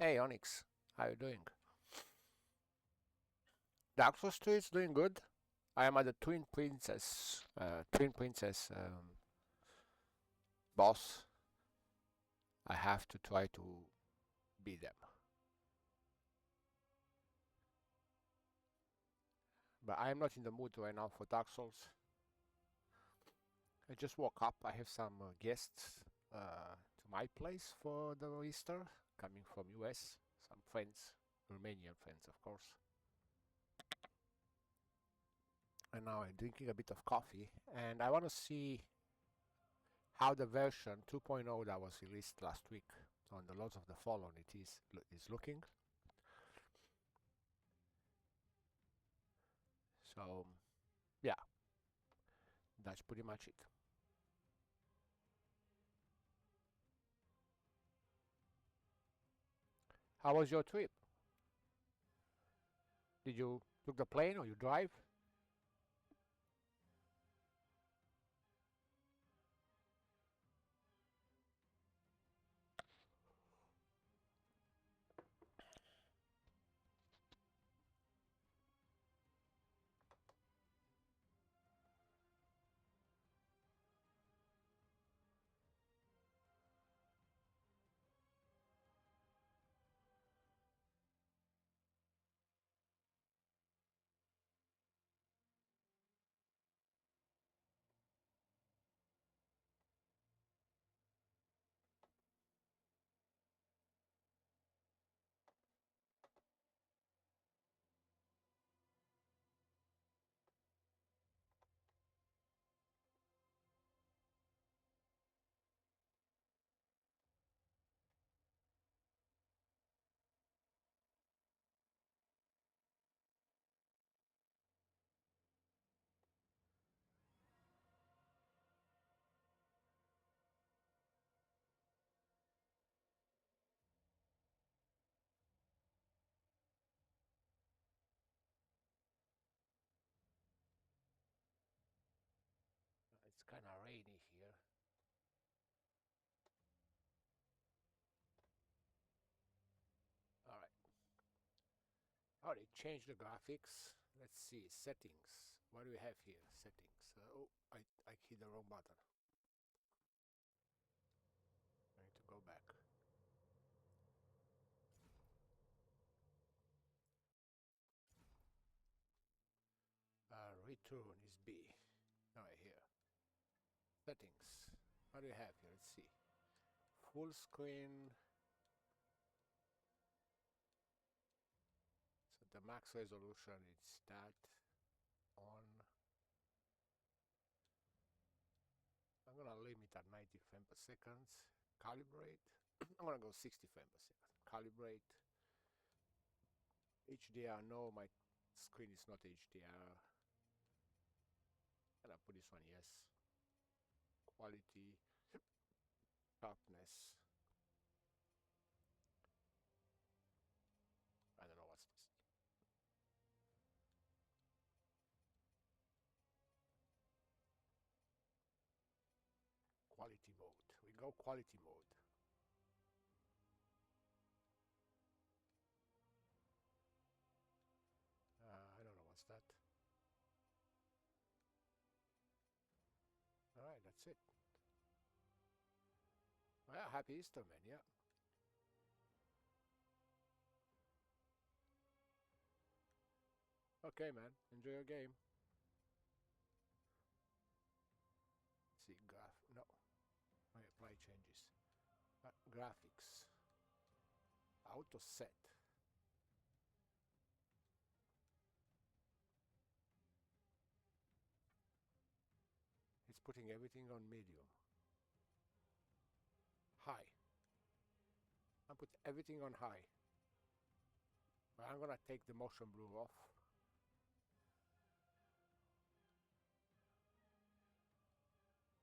Hey Onyx, how you doing? Dark Souls 2 is doing good. I am at the Twin Princess boss. I have to try to beat them. But I am not in the mood right now for Dark Souls. I just woke up. I have some guests to my place for the Easter, coming from US. Some friends, Romanian friends, of course. And now I'm drinking a bit of coffee, and I want to see how the version 2.0 that was released last week on the Lords of the Fallen is looking. So yeah, that's pretty much it. How was your trip? Did you took the plane or you drive? It's kind of rainy here. All right. Oh, they changed the graphics. Let's see settings. What do we have here? Settings. Oh, I hit the wrong button. I need to go back. Return is B. All right, here. Settings. What do we have here? Let's see. Full screen. So the max resolution is that on. I'm gonna limit at 90 frames per second. Calibrate. I'm gonna go 60 frames per second. Calibrate. HDR. No, my screen is not HDR. And I put this one yes. Quality. Sharpness. I don't know what's this. Quality mode. We go quality mode. I don't know what's that. All right, that's it. Well, happy Easter, man. Yeah. Okay, man. Enjoy your game. See, no. I apply changes. Graphics. Auto set. It's putting everything on medium. High. I put everything on high. But I'm gonna take the motion blur off.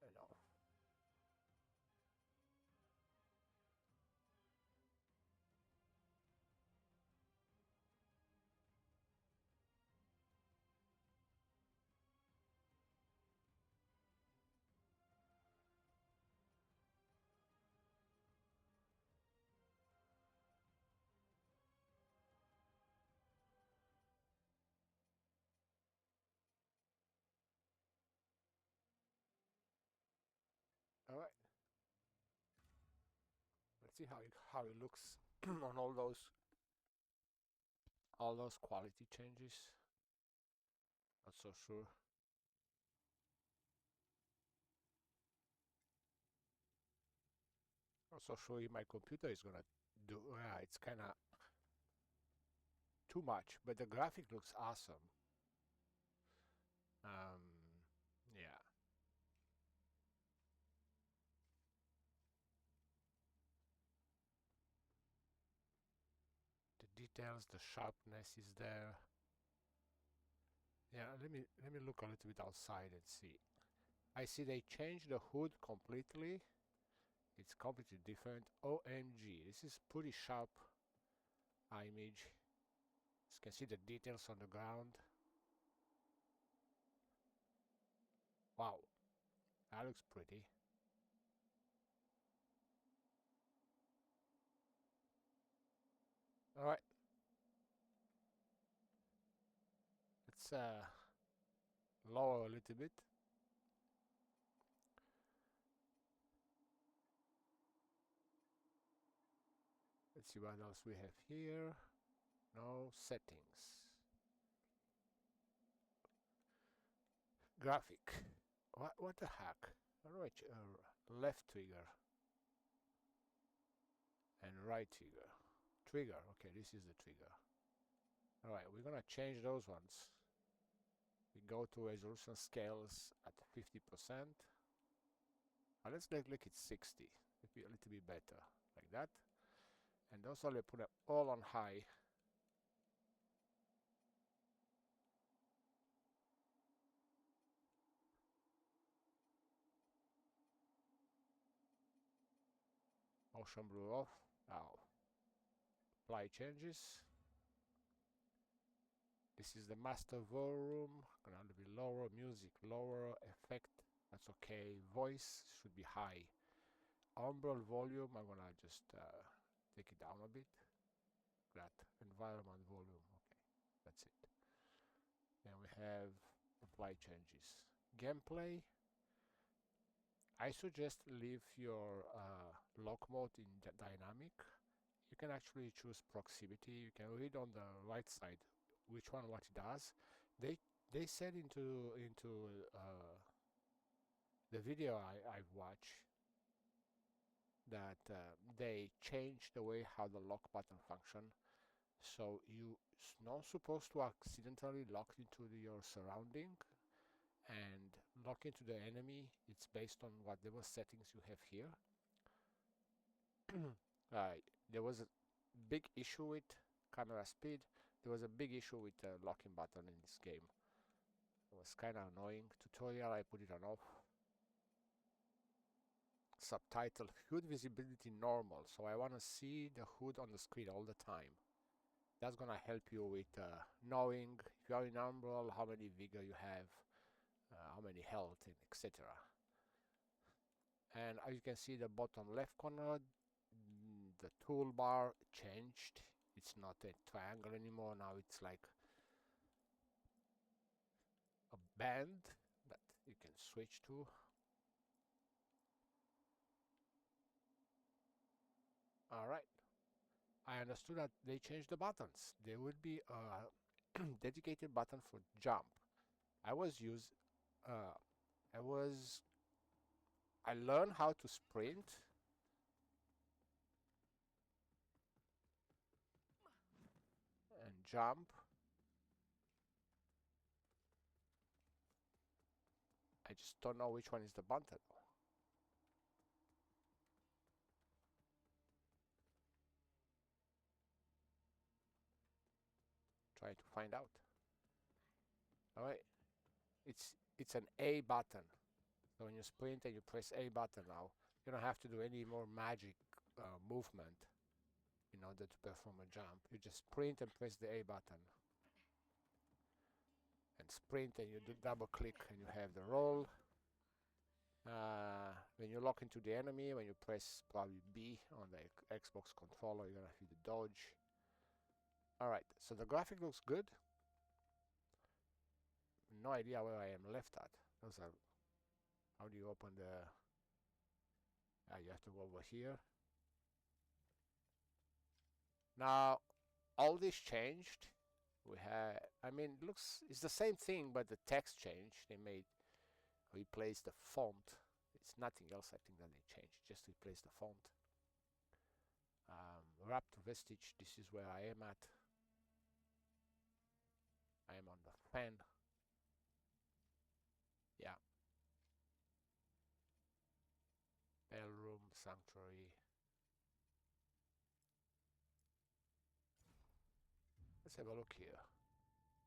And off. Let's see how it looks on all those quality changes. Not so sure. Not so sure if my computer is gonna do. It's kind of too much, but the graphic looks awesome. Yeah. The details, the sharpness is there. Yeah, let me look a little bit outside and see. I see they changed the hood completely. It's completely different. OMG, this is pretty sharp image. You can see the details on the ground. Wow, that looks pretty. All right, let's lower a little bit. Let's see what else we have here. No settings. Graphic. What the heck? Right, left trigger and right trigger. Trigger. Okay, this is the trigger. All right, we're gonna change those ones. We go to resolution scales at 50%. Let's make it 60. It'll be a little bit better, like that. And also let's put it all on high. Motion blur off. Now, apply changes. This is the master volume. Gonna be lower, music lower, effect. That's okay. Voice should be high. Umbral volume, I'm gonna just take it down a bit. That environment volume. Okay, that's it. Then we have apply changes. Gameplay. I suggest leave your lock mode in dynamic. You can actually choose proximity. You can read on the right side which one what it does. They said into the video I've watched that they changed the way how the lock button function. So you not supposed to accidentally lock into your surrounding and lock into the enemy. It's based on whatever settings you have here. There was a big issue with camera speed. There was a big issue with the locking button in this game. It was kind of annoying. Tutorial, I put it on off. Subtitle, hood visibility normal. So I want to see the hood on the screen all the time. That's gonna help you with knowing if you are in Umbral, how many vigor you have, how many health, and etc. And as you can see, the bottom left corner, the toolbar changed. It's not a triangle anymore. Now it's like a band that you can switch to. All right. I understood that they changed the buttons. There would be a dedicated button for jump. I learned how to sprint and jump. I just don't know which one is the button. Try to find out. All right, it's an A button. So when you sprint and you press A button now, you don't have to do any more magic movement in order to perform a jump. You just sprint and press the A button. And sprint and you do double click and you have the roll. When you lock into the enemy, when you press probably B on the Xbox controller, you're gonna hit the dodge. Alright, so the graphic looks good. No idea where I am left at. Those are, how do you open the, you have to go over here. Now all this changed. We have, I mean, it's the same thing, but the text changed. They replaced the font. It's nothing else I think that they changed, just replace the font. Wrapped vestige, this is where I am at. I am on the fan. Yeah. Bell room, sanctuary. Let's have a look here.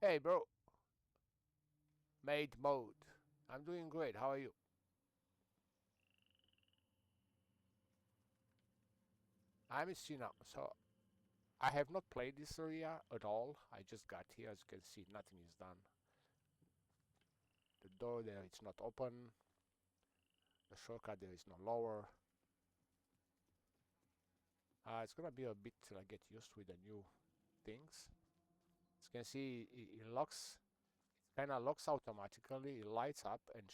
Hey bro. Maid mode. I'm doing great, how are you? I'm in Sina, so I have not played this area at all. I just got here, as you can see, nothing is done. The door there, it's not open. The shortcut there is no lower. It's gonna be a bit till I get used with the new things. As you can see, it locks, it kind of locks automatically. It lights up and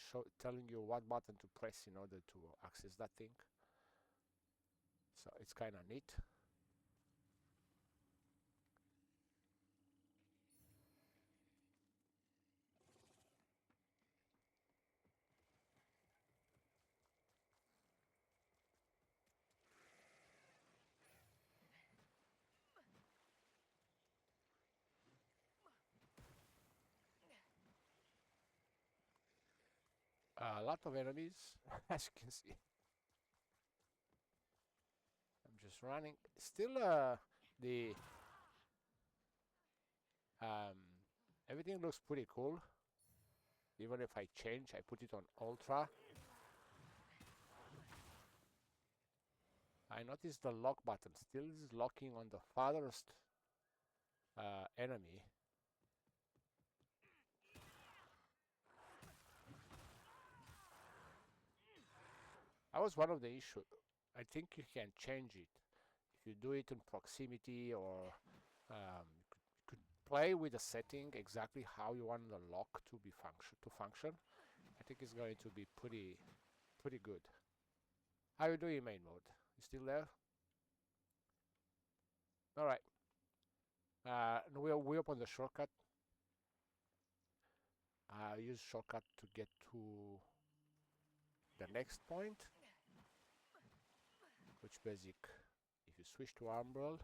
telling you what button to press in order to access that thing. So it's kind of neat. A lot of enemies, as you can see. I'm just running. Still, the everything looks pretty cool. Even if I change, I put it on ultra. I noticed the lock button still is locking on the farthest enemy. That was one of the issues. I think you can change it. If you do it in proximity, or you could play with the setting exactly how you want the lock to function. I think it's going to be pretty good. How you doing, main mode? You still there? All right. We open the shortcut. Use shortcut to get to the next point, which basic. If you switch to Umbral,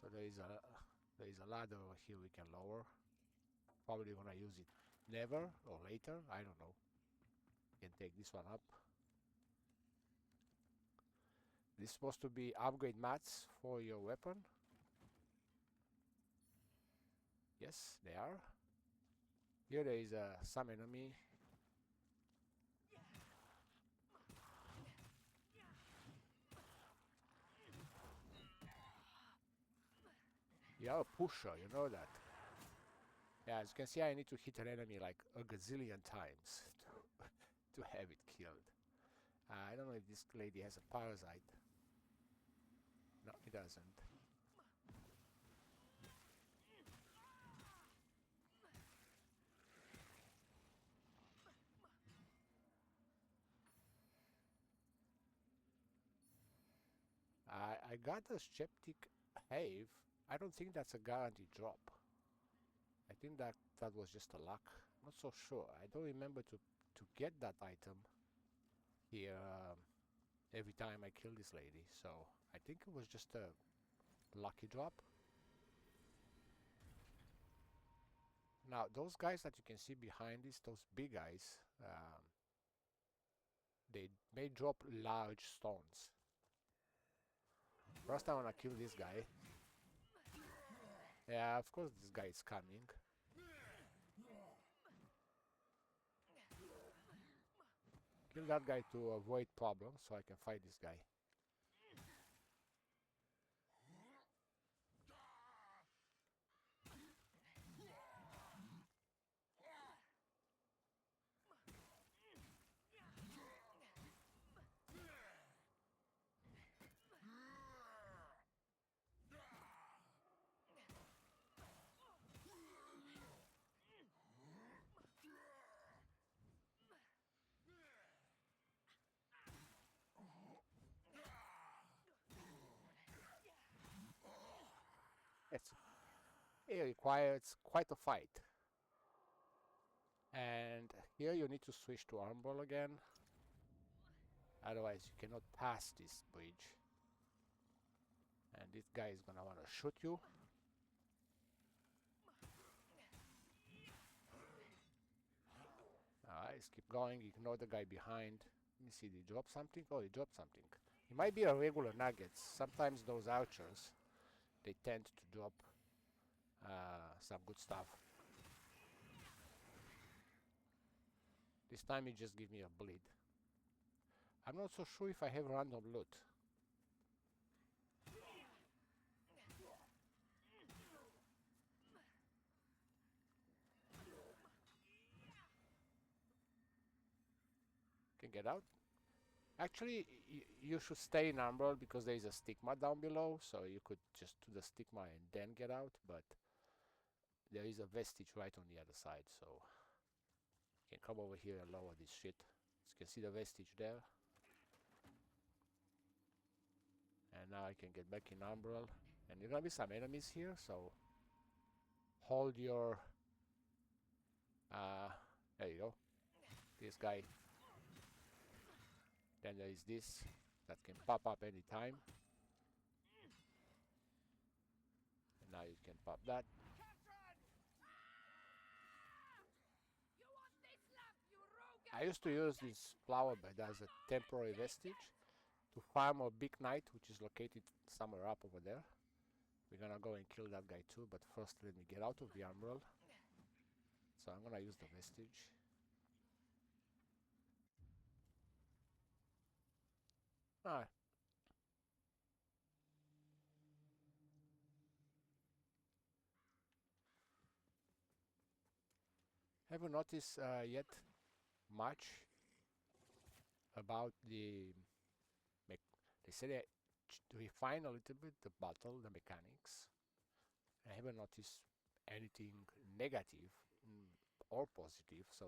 so there is a ladder over here we can lower. Probably gonna use it never or later. I don't know. You can take this one up. This is supposed to be upgrade mats for your weapon. Yes, they are. Here there is some enemy. You are a pusher, you know that. Yeah, as you can see, I need to hit an enemy like a gazillion times to have it killed. I don't know if this lady has a parasite. No, it doesn't. I got a Skeptic Have. I don't think that's a guaranteed drop. I think that was just a luck. Not so sure. I don't remember to get that item here every time I kill this lady. So I think it was just a lucky drop. Now those guys that you can see behind this, those big guys, they may drop large stones. First I wanna kill this guy. Yeah, of course this guy is coming. Kill that guy to avoid problems so I can fight this guy. It requires quite a fight. And here you need to switch to armor again. Otherwise you cannot pass this bridge. And this guy is gonna wanna shoot you. Alright, let's keep going. Ignore the guy behind. Let me see, did he drop something? Oh, he dropped something. It might be a regular nuggets. Sometimes those archers, they tend to drop some good stuff. This time he just give me a bleed. I'm not so sure if I have random loot. Can get out. Actually, you should stay in Umbral because there is a stigma down below, so you could just do the stigma and then get out, but there is a vestige right on the other side, so you can come over here and lower this shit. As you can see the vestige there. And now I can get back in Umbral. And there are gonna be some enemies here, so hold your... there you go. This guy. Then there is this that can pop up anytime. And now you can pop that. I used to use this flower bed as a temporary vestige to farm a big knight, which is located somewhere up over there. We're gonna go and kill that guy too, but first let me get out of the Umbral. So I'm gonna use the vestige. Alright. Have you noticed yet much about the... They said they refine a little bit the battle, the mechanics. I haven't noticed anything negative or positive, so...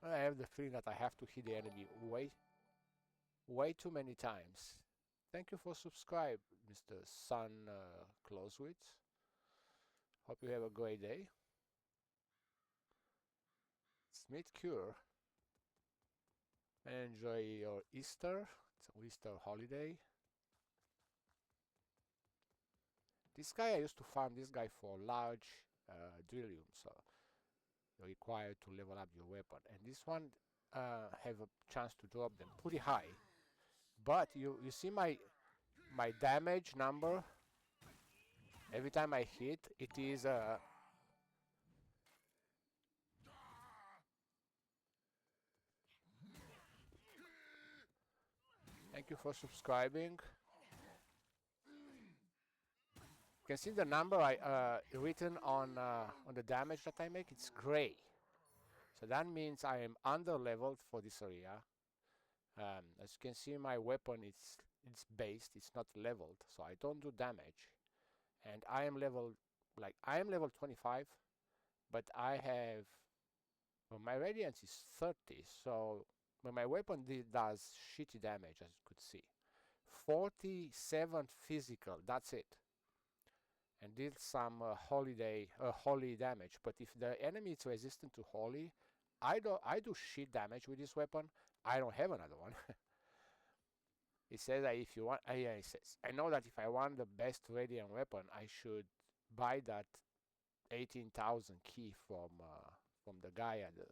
I have the feeling that I have to hit the enemy way too many times. Thank you for subscribe, Mr. Sun Closewitz. Hope you have a great day. Smith Cure. And enjoy your Easter. It's an Easter holiday. This guy, I used to farm this guy for large drillium, so you're required to level up your weapon. And this one have a chance to drop them pretty high. But you see my damage number. Every time I hit, it is thank you for subscribing. You can see the number I written on the damage that I make. It's gray, so that means I am under leveled for this area. As you can see, my weapon it's based. It's not leveled, so I don't do damage. And I am level 25, but I have my radiance is 30. So when my weapon does shitty damage, as you could see, 47 physical. That's it. And did some holy damage. But if the enemy is resistant to holy, I do shit damage with this weapon. I don't have another one. It says that if you want, it says, I know that if I want the best radiant weapon, I should buy that 18,000 key from the guy at the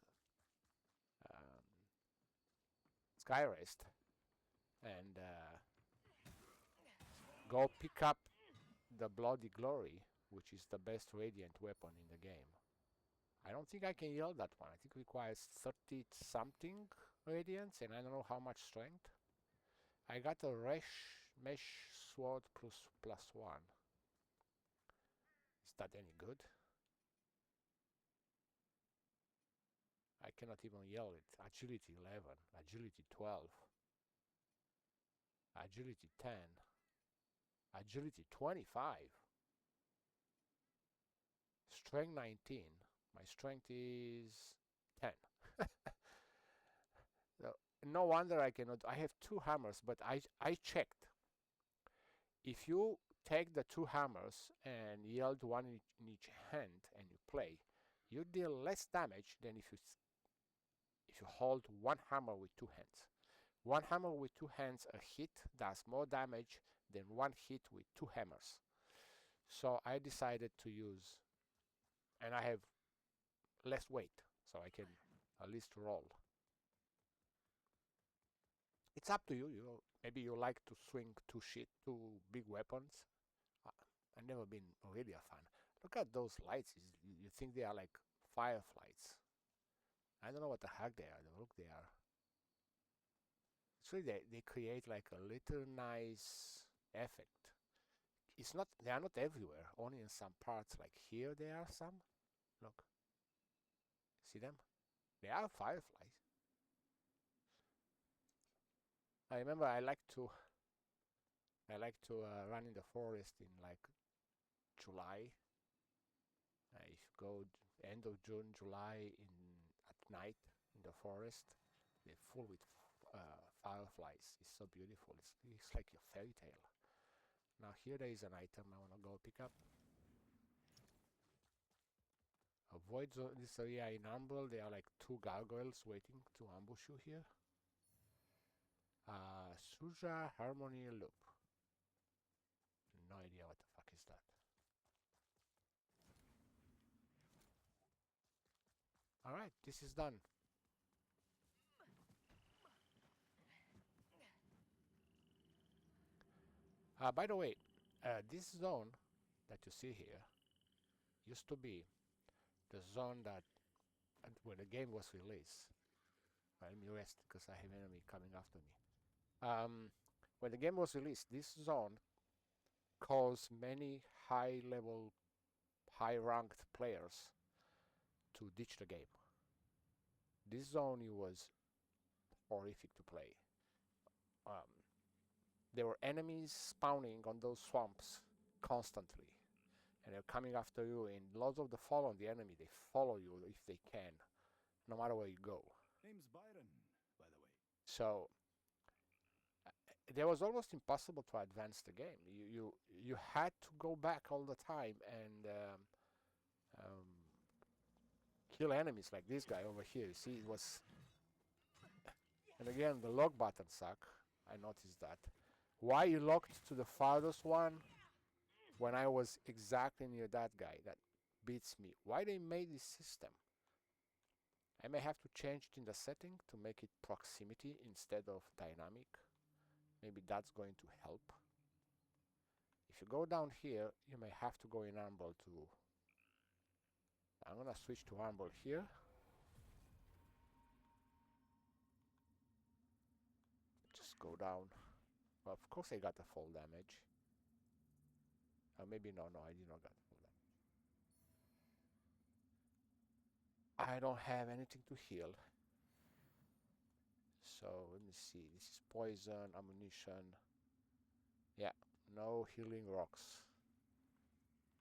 Skyrest, and go pick up the Bloody Glory, which is the best radiant weapon in the game. I don't think I can yield that one. I think it requires 30 something radiance, and I don't know how much strength. I got a mesh sword plus 1. Is that any good? I cannot even yell it. Agility 11, agility 12, agility 10, agility 25, strength 19. My strength is 10. So no wonder I cannot. I have two hammers, but I checked. If you take the two hammers and yield one in each hand and you play, you deal less damage than if you hold one hammer with two hands. One hammer with two hands, a hit does more damage than one hit with two hammers. So I decided to use, and I have less weight, so I can at least roll. It's up to you. Maybe you like to swing two big weapons. I've never been really a fan. Look at those lights. You think they are like fireflies. I don't know what the heck they are. Look, they are. It's really they create like a little nice effect. It's not. They are not everywhere. Only in some parts. Like here, there are some. Look. See them? They are fireflies. I remember I like to run in the forest in like July. If you go end of June, July at night in the forest, they're full with fireflies. It's so beautiful. It's like a fairy tale. Now here there is an item I want to go pick up. Avoid this area in ambush. There are like two gargoyles waiting to ambush you here. Suja Harmony Loop. No idea what the fuck is that. Alright, this is done. By the way, this zone that you see here used to be the zone that when the game was released. Let me rest because I have an enemy coming after me. When the game was released, this zone caused many high-level, high-ranked players to ditch the game. This zone was horrific to play. There were enemies spawning on those swamps constantly, and they're coming after you, and lots of the follow the enemy. They follow you if they can, no matter where you go. Name's Byron, by the way. So it was almost impossible to advance the game. You had to go back all the time and kill enemies like this guy over here. You see, it was, and again the lock button suck. I noticed that. Why you locked to the farthest one when I was exactly near that guy? That beats me. Why they made this system? I may have to change it in the setting to make it proximity instead of dynamic. Maybe that's going to help. If you go down here, you may have to go in Armball too. I'm gonna switch to Armball here. Just go down. Well, of course I got the full damage. Maybe no, I did not get full damage. I don't have anything to heal. So let me see. This is poison, ammunition. Yeah, no healing rocks.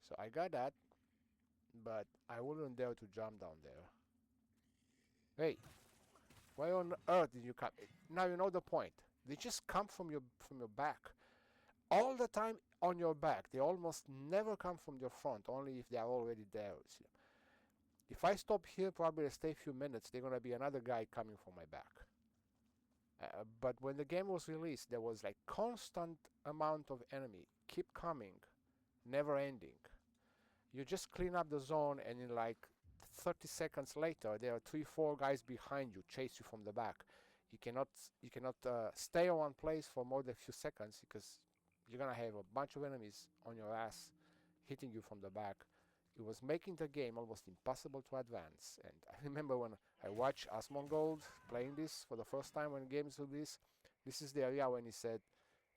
So I got that, but I wouldn't dare to jump down there. Hey, why on earth did you come? Now you know the point. They just come from your back. All the time on your back. They almost never come from your front, only if they are already there. If I stop here, probably stay a few minutes, there's gonna be another guy coming from my back. But when the game was released, there was like constant amount of enemy, keep coming, never ending. You just clean up the zone, and in like 30 seconds later, there are 3-4 guys behind you, chase you from the back. You cannot stay on one place for more than a few seconds because you're gonna have a bunch of enemies on your ass hitting you from the back. It was making the game almost impossible to advance. And I remember when I watched Asmongold playing this for the first time when games do this is the area when he said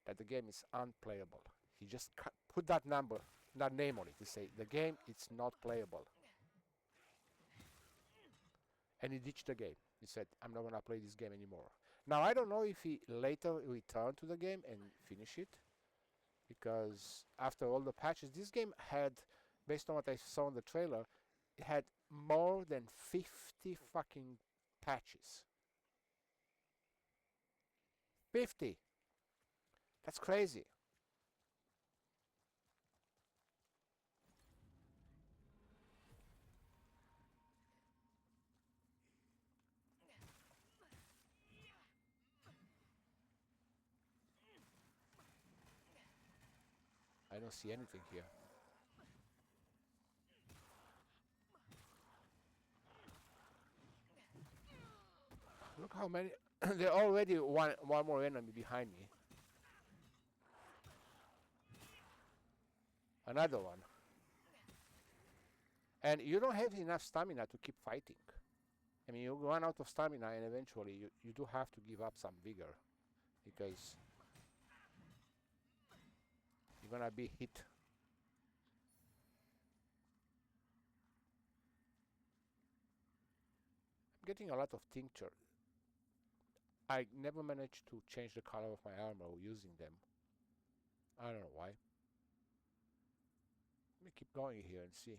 that the game is unplayable. He just put that name on it. He said the game it's not playable. And he ditched the game. He said, I'm not gonna play this game anymore. Now I don't know if he later returned to the game and finished it, because after all the patches, this game had, based on what I saw in the trailer, it had more than 50 fucking patches. 50. That's crazy. I don't see anything here. Look how many. There already one more enemy behind me. Another one. And you don't have enough stamina to keep fighting. I mean, you run out of stamina and eventually you do have to give up some vigor. Because you're gonna be hit. I'm getting a lot of tincture. I never managed to change the color of my armor using them. I don't know why. Let me keep going here and see.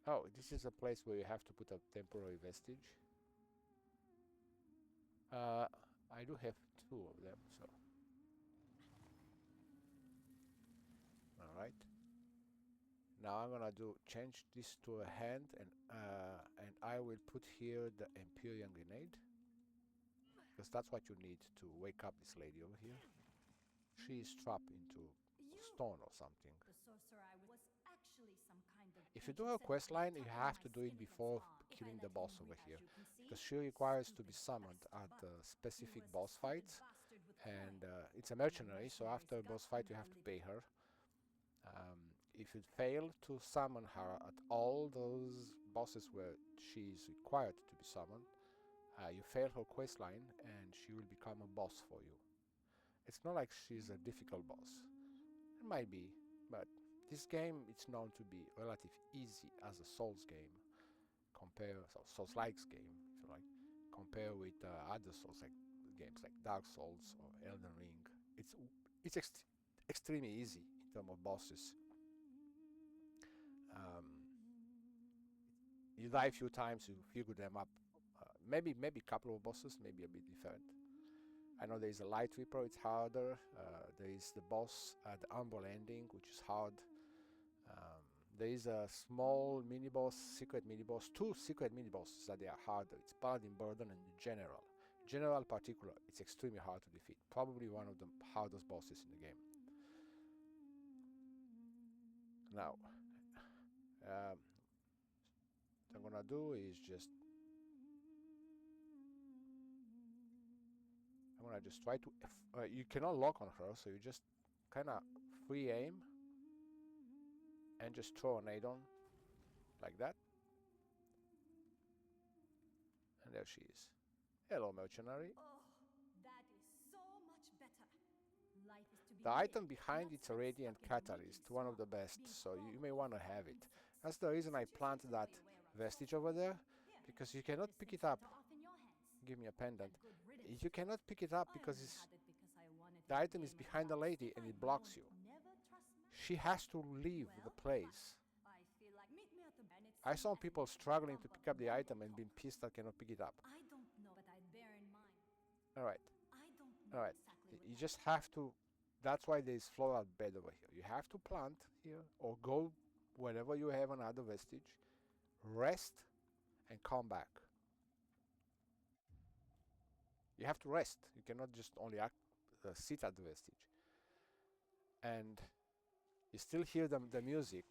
Oh, this is a place where you have to put a temporary vestige. I do have 2 of them, so. Alright. Now I'm gonna change this to a hand, and I will put here the Empyrean grenade, because that's what you need to wake up this lady over here. She is trapped into stone or something. If you do her quest line, you have to do it before killing the boss over here, because she requires to be summoned at specific boss fights, and it's a mercenary, so after a boss fight you have to pay her. If you fail to summon her at all those bosses where she is required to be summoned, you fail her quest line and she will become a boss for you. It's not like she's a difficult boss. It might be, but this game it's known to be relatively easy as a Souls game, Souls-like game, if you like, compare with other Souls-like games like Dark Souls or Elden Ring. It's extremely easy in terms of bosses. You die a few times, you figure them up. Maybe a couple of bosses, maybe a bit different. I know there is a Light Reaper, it's harder. There is the boss at the Umber Landing, which is hard. There is a small mini-boss, secret mini-boss, 2 secret mini-bosses that they are harder. It's Paladin Burden and the General. General in particular, it's extremely hard to defeat. Probably one of the hardest bosses in the game. Now, what I'm gonna do is I'm gonna just try to you cannot lock on her, so you just kind of free aim and just throw a nade on like that, and there she is. Hello, mercenary. That is so much better. Life is to be The lived, item behind not it's a Radiant stuck in a Catalyst, meeting one of the spot, best, being so you may crawled want to by have it. beasts. That's the reason I Suggest planted you that away where a vestige fox over there, Here, because you cannot this pick thing's it up. better off in your hands. Give me a pendant. And good riddance. You cannot pick it up I because only it's, had it because I wanted the to item is game behind the last. lady If and it I'd blocks known, you. never trust man. She has to leave the Well, place. I feel like meet me at the and it I seemed saw as people if struggling to bump pick up the one item and top. being pissed that cannot pick it up. I don't know, but I'd bear in mind. Alright, I don't know alright. exactly what You I just have to, that's why there is floral bed over here. You have to plant here or go wherever you have another vestige, rest and come back. You have to rest. You cannot just only sit at the vestige. And you still hear the music,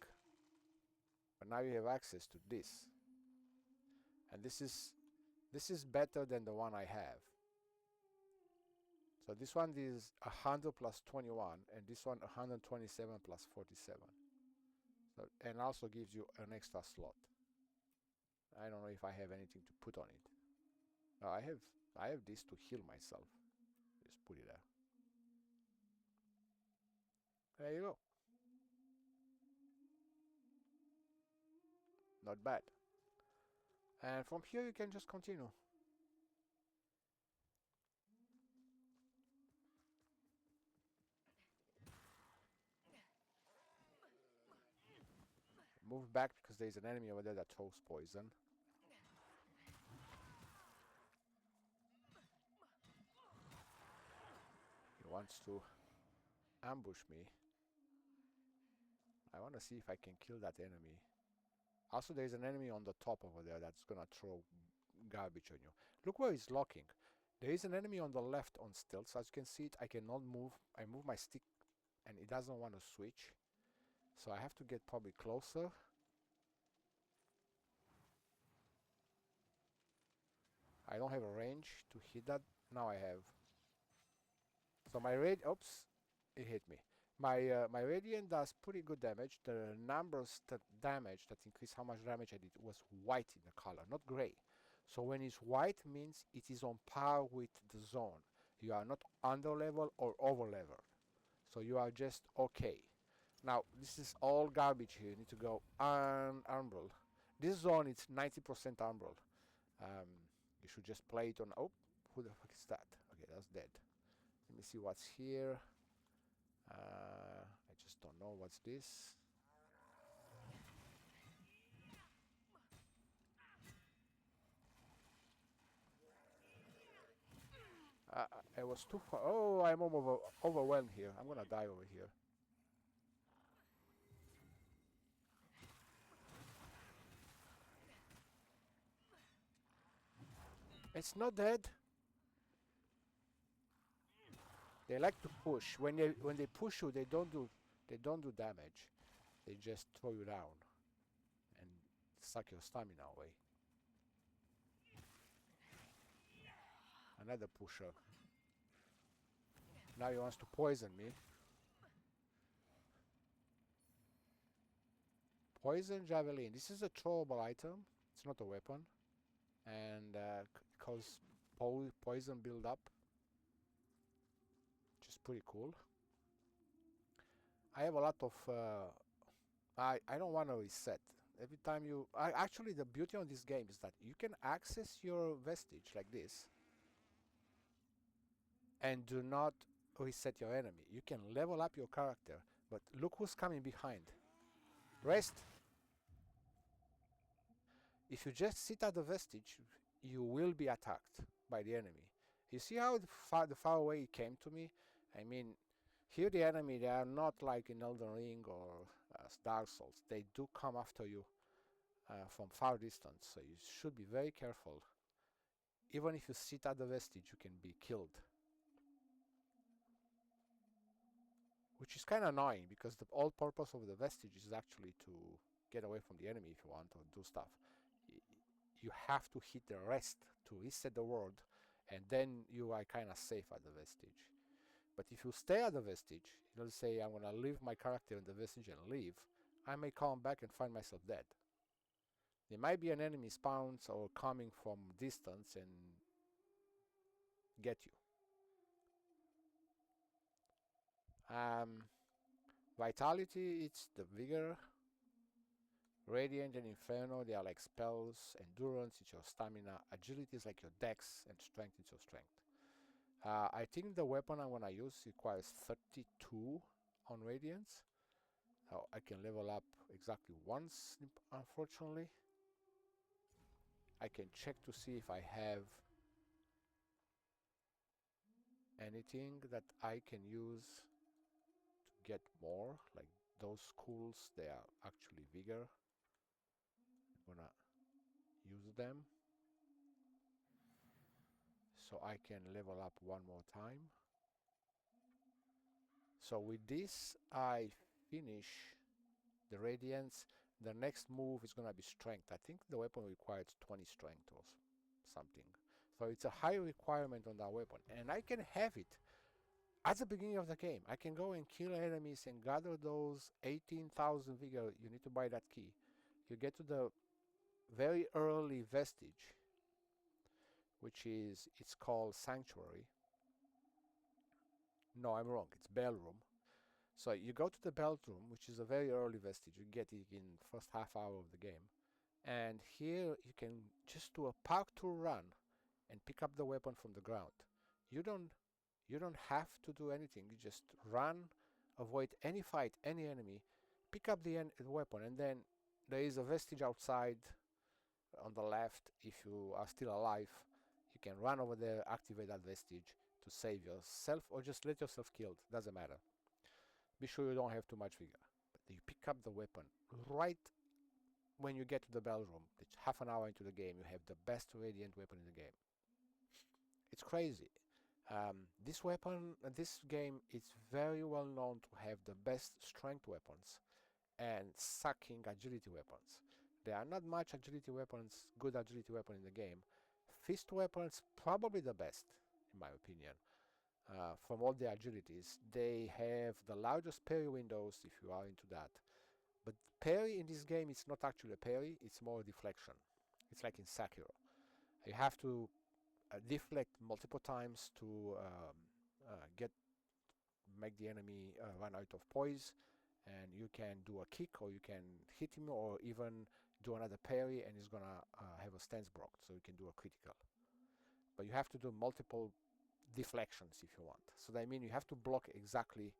but now you have access to this. And this is better than the one I have. So this one is 100 plus 21, and this one 127 plus 47. So, and also gives you an extra slot. I don't know if I have anything to put on it. No, I have this to heal myself. Just put it there. There you go. Not bad. And from here you can just continue. Move back because there's an enemy over there that throws poison. wants to ambush me. I want to see if I can kill that enemy. Also, there's an enemy on the top over there that's gonna throw garbage on you. Look where he's locking. There is an enemy on the left on stealth. So as you can see it, I cannot move. I move my stick and it doesn't want to switch. So I have to get probably closer. I don't have a range to hit that. Now I have. So my oops, it hit me. My radiant does pretty good damage. The numbers that damage that increase how much damage I did was white in the color, not gray. So when it's white means it is on par with the zone. You are not under level or over level. So you are just okay. Now this is all garbage here. You need to go umbral. This zone is 90% umbral. You should just play it on. Oh, who the fuck is that? Okay, that's dead. Let me see what's here. I just don't know what's this. I was too far. Oh, I'm overwhelmed here. I'm gonna die over here. It's not dead. They like to push. When they push you, they don't do damage. They just throw you down and suck your stamina away. Another pusher. Now he wants to poison me. Poison javelin. This is a throwable item. It's not a weapon, and cause poison build up, which is pretty cool. I have a lot of. I don't want to reset. Every time you. Actually, the beauty on this game is that you can access your vestige like this, and do not reset your enemy. You can level up your character, but look who's coming behind. Rest. If you just sit at the vestige, you will be attacked by the enemy. You see how the far away he came to me? I mean, here the enemy, they are not like in Elden Ring or Dark Souls. They do come after you from far distance, so you should be very careful. Even if you sit at the vestige, you can be killed. Which is kind of annoying, because the whole purpose of the vestige is actually to get away from the enemy if you want to do stuff. You have to hit the rest to reset the world, and then you are kind of safe at the vestige. But if you stay at the vestige, let's say I'm going to leave my character in the vestige and leave, I may come back and find myself dead. There might be an enemy spawns or coming from distance and get you. Vitality, it's the vigor. Radiant and Inferno, they are like spells. Endurance, it's your stamina. Agility is like your dex, and strength is your strength. I think the weapon I'm gonna use requires 32 on Radiance. I can level up exactly once, unfortunately. I can check to see if I have anything that I can use to get more. Like those schools, they are actually bigger. I'm gonna use them so I can level up one more time. So with this, I finish the Radiance. The next move is gonna be Strength. I think the weapon requires 20 Strength or something. So it's a high requirement on that weapon. And I can have it at the beginning of the game. I can go and kill enemies and gather those 18,000 vigor. You need to buy that key. You get to the very early vestige, which is, it's called Sanctuary. No, I'm wrong. It's Bellroom. So you go to the belt room, which is a very early vestige. You get it in the first half hour of the game. And here you can just do a park to run and pick up the weapon from the ground. You don't have to do anything. You just run, avoid any fight, any enemy, pick up the weapon, and then there is a vestige outside on the left. If you are still alive, you can run over there, activate that vestige, to save yourself, or just let yourself killed. Doesn't matter. Be sure you don't have too much vigor. But you pick up the weapon right when you get to the bell room. It's half an hour into the game. You have the best radiant weapon in the game. It's crazy. This weapon, this game, is very well known to have the best strength weapons and sucking agility weapons. There are not much agility weapons, good agility weapon in the game. Fist weapons, probably the best, in my opinion. From all the agilities, they have the largest parry windows, if you are into that. But parry in this game is not actually a parry, it's more a deflection. It's like in Sekiro. You have to deflect multiple times to make the enemy run out of poise, and you can do a kick, or you can hit him, or even do another parry, and he's gonna have a stance block, so you can do a critical. But you have to do multiple deflections if you want. So that means you have to block exactly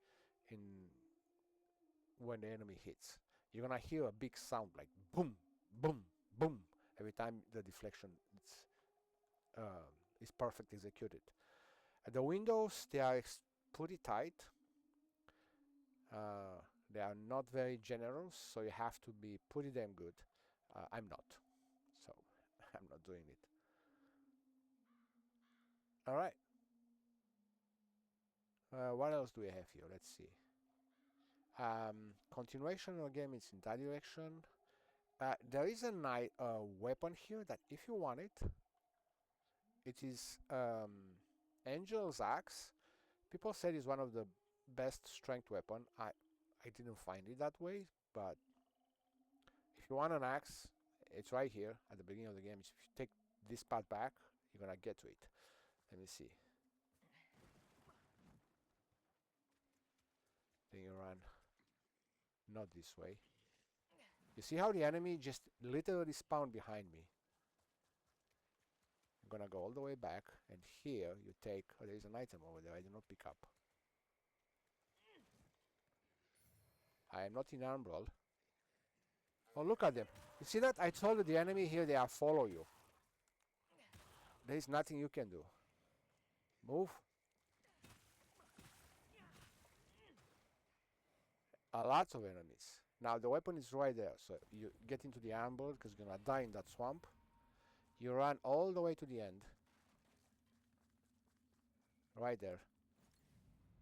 in when the enemy hits. You're gonna hear a big sound like boom, boom, boom every time the deflection is perfect executed. The windows, they are pretty tight. They are not very generous, so you have to be pretty damn good. I'm not, so I'm not doing it. All right. What else do we have here? Let's see. Continuation of the game is in that direction. There is a weapon here that, if you want it, it is Angel's Axe. People said it's one of the best strength weapon. I didn't find it that way, but if you want an axe, it's right here at the beginning of the game. If you take this part back, you're gonna get to it. Let me see. Then you run not this way. You see how the enemy just literally spawned behind me. I'm gonna go all the way back, and here you take, oh, there's an item over there I did not pick up. I am not in Umbral. Oh, look at them. You see that? I told you the enemy here, they are follow you. There is nothing you can do. Move. Lots of enemies. Now the weapon is right there, so you get into the ambush because you're gonna die in that swamp. You run all the way to the end. Right there.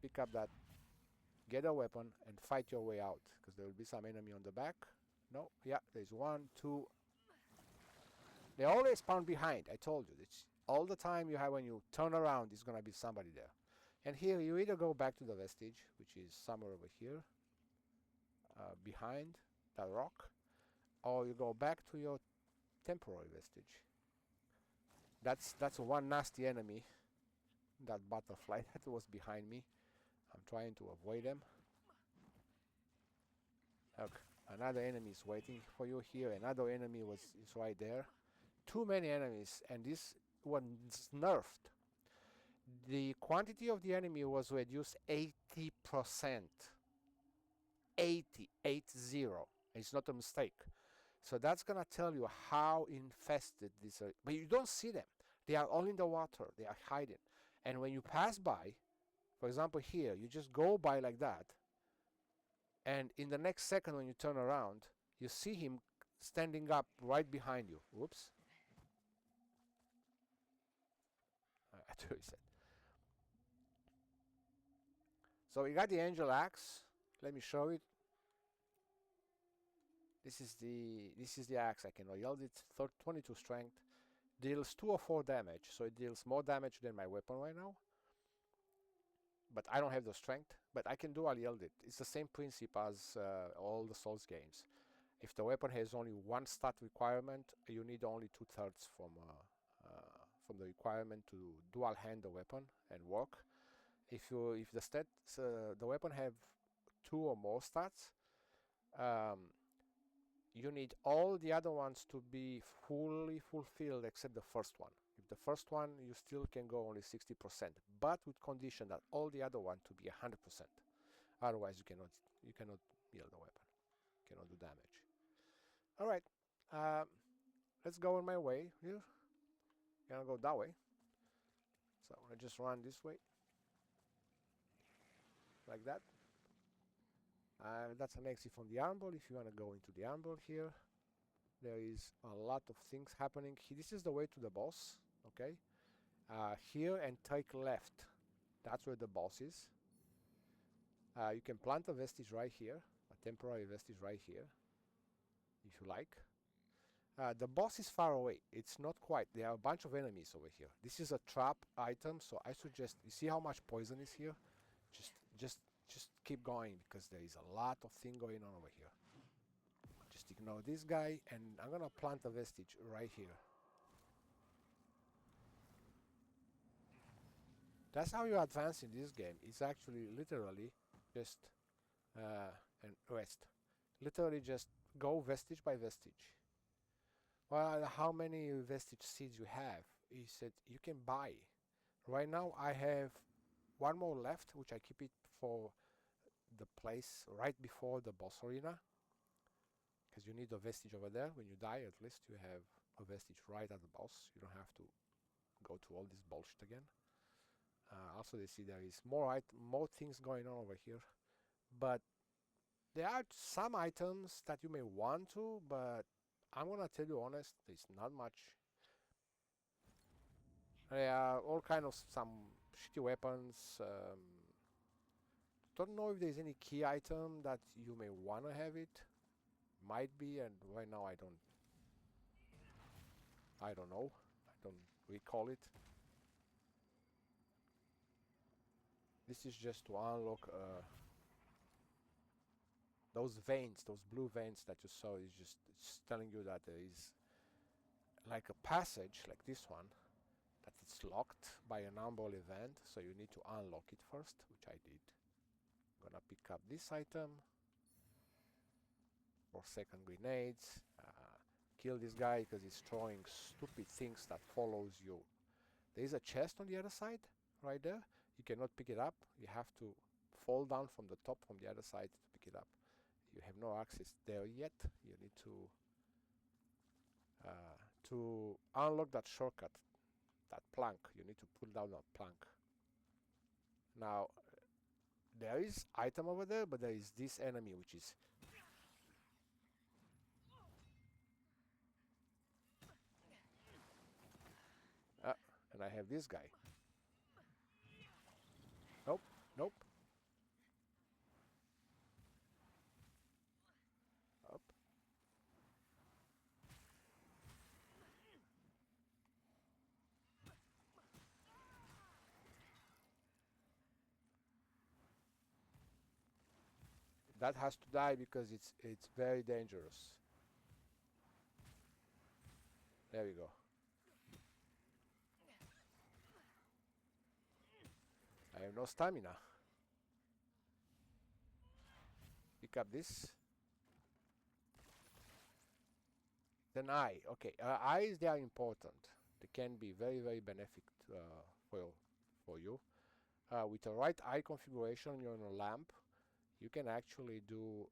Pick up that, get a weapon, and fight your way out, because there will be some enemy on the back. No, yeah, there's one, two. They always spawn behind. I told you. It's all the time you have when you turn around, there's gonna be somebody there. And here you either go back to the vestige, which is somewhere over here, behind that rock, or you go back to your temporary vestige. That's one nasty enemy, that butterfly that was behind me. I'm trying to avoid them. Look, another enemy is waiting for you here. Another enemy is right there. Too many enemies, and this one's nerfed. The quantity of the enemy was reduced 80%. 80. It's not a mistake. So that's gonna tell you how infested these are. But you don't see them. They are all in the water. They are hiding. And when you pass by, for example here, you just go by like that, and in the next second when you turn around, you see him standing up right behind you. Whoops. I do reset. So we got the Angel Axe. Let me show it. This is the axe. I can yield it. 22 strength. Deals 2 or 4 damage, so it deals more damage than my weapon right now. But I don't have the strength. But I can dual yield it. It's the same principle as all the Souls games. If the weapon has only 1 stat requirement, you need only 2/3 from the requirement to dual hand the weapon and work. If the stats the weapon have 2 or more stats, you need all the other ones to be fully fulfilled except the first one. If the first one, you still can go only 60%, but with condition that all the other one to be 100%. Otherwise, you cannot yield the weapon. You cannot do damage. All right, let's go on my way here. Gonna go that way. So I'm gonna just run this way, like that. That's an exit from the armor. If you want to go into the armor here, there is a lot of things happening. This is the way to the boss. Okay, here and take left. That's where the boss is. You can plant a vestige right here, a temporary vestige right here, if you like. The boss is far away. It's not quite. There are a bunch of enemies over here. This is a trap item, so I suggest, you see how much poison is here? Just keep going, because there is a lot of thing going on over here. Just ignore this guy, and I'm gonna plant a vestige right here. That's how you advance in this game. It's actually literally just and rest. Literally just go vestige by vestige. Well, how many vestige seeds you have is that you can buy. Right now I have one more left, which I keep it for the place right before the boss arena, because you need a vestige over there. When you die, at least you have a vestige right at the boss. You don't have to go through all this bullshit again. Also, they see there is more things going on over here, but there are some items that you may want to, but I'm gonna tell you honest, there's not much. There are all kind of some shitty weapons. Don't know if there's any key item that you may wanna have it. Might be, and right now I don't know. I don't recall it. This is just to unlock those veins, those blue veins that you saw. Is just it's telling you that there is like a passage like this one, that it's locked by an unball event, so you need to unlock it first, which I did. I'm gonna pick up this item for second grenades. Kill this guy because he's throwing stupid things that follows you. There is a chest on the other side, right there. You cannot pick it up. You have to fall down from the top, from the other side, to pick it up. You have no access there yet. You need to unlock that shortcut, that plank. You need to pull down that plank. Now, there is item over there, but there is this enemy, which is and I have this guy. Nope, nope. Up. That has to die because it's very dangerous. There we go. I have no stamina. Pick up this. Then eye. Okay, eyes, they are important. They can be very, very benefic for you. With the right eye configuration, you're on a lamp. You can actually do.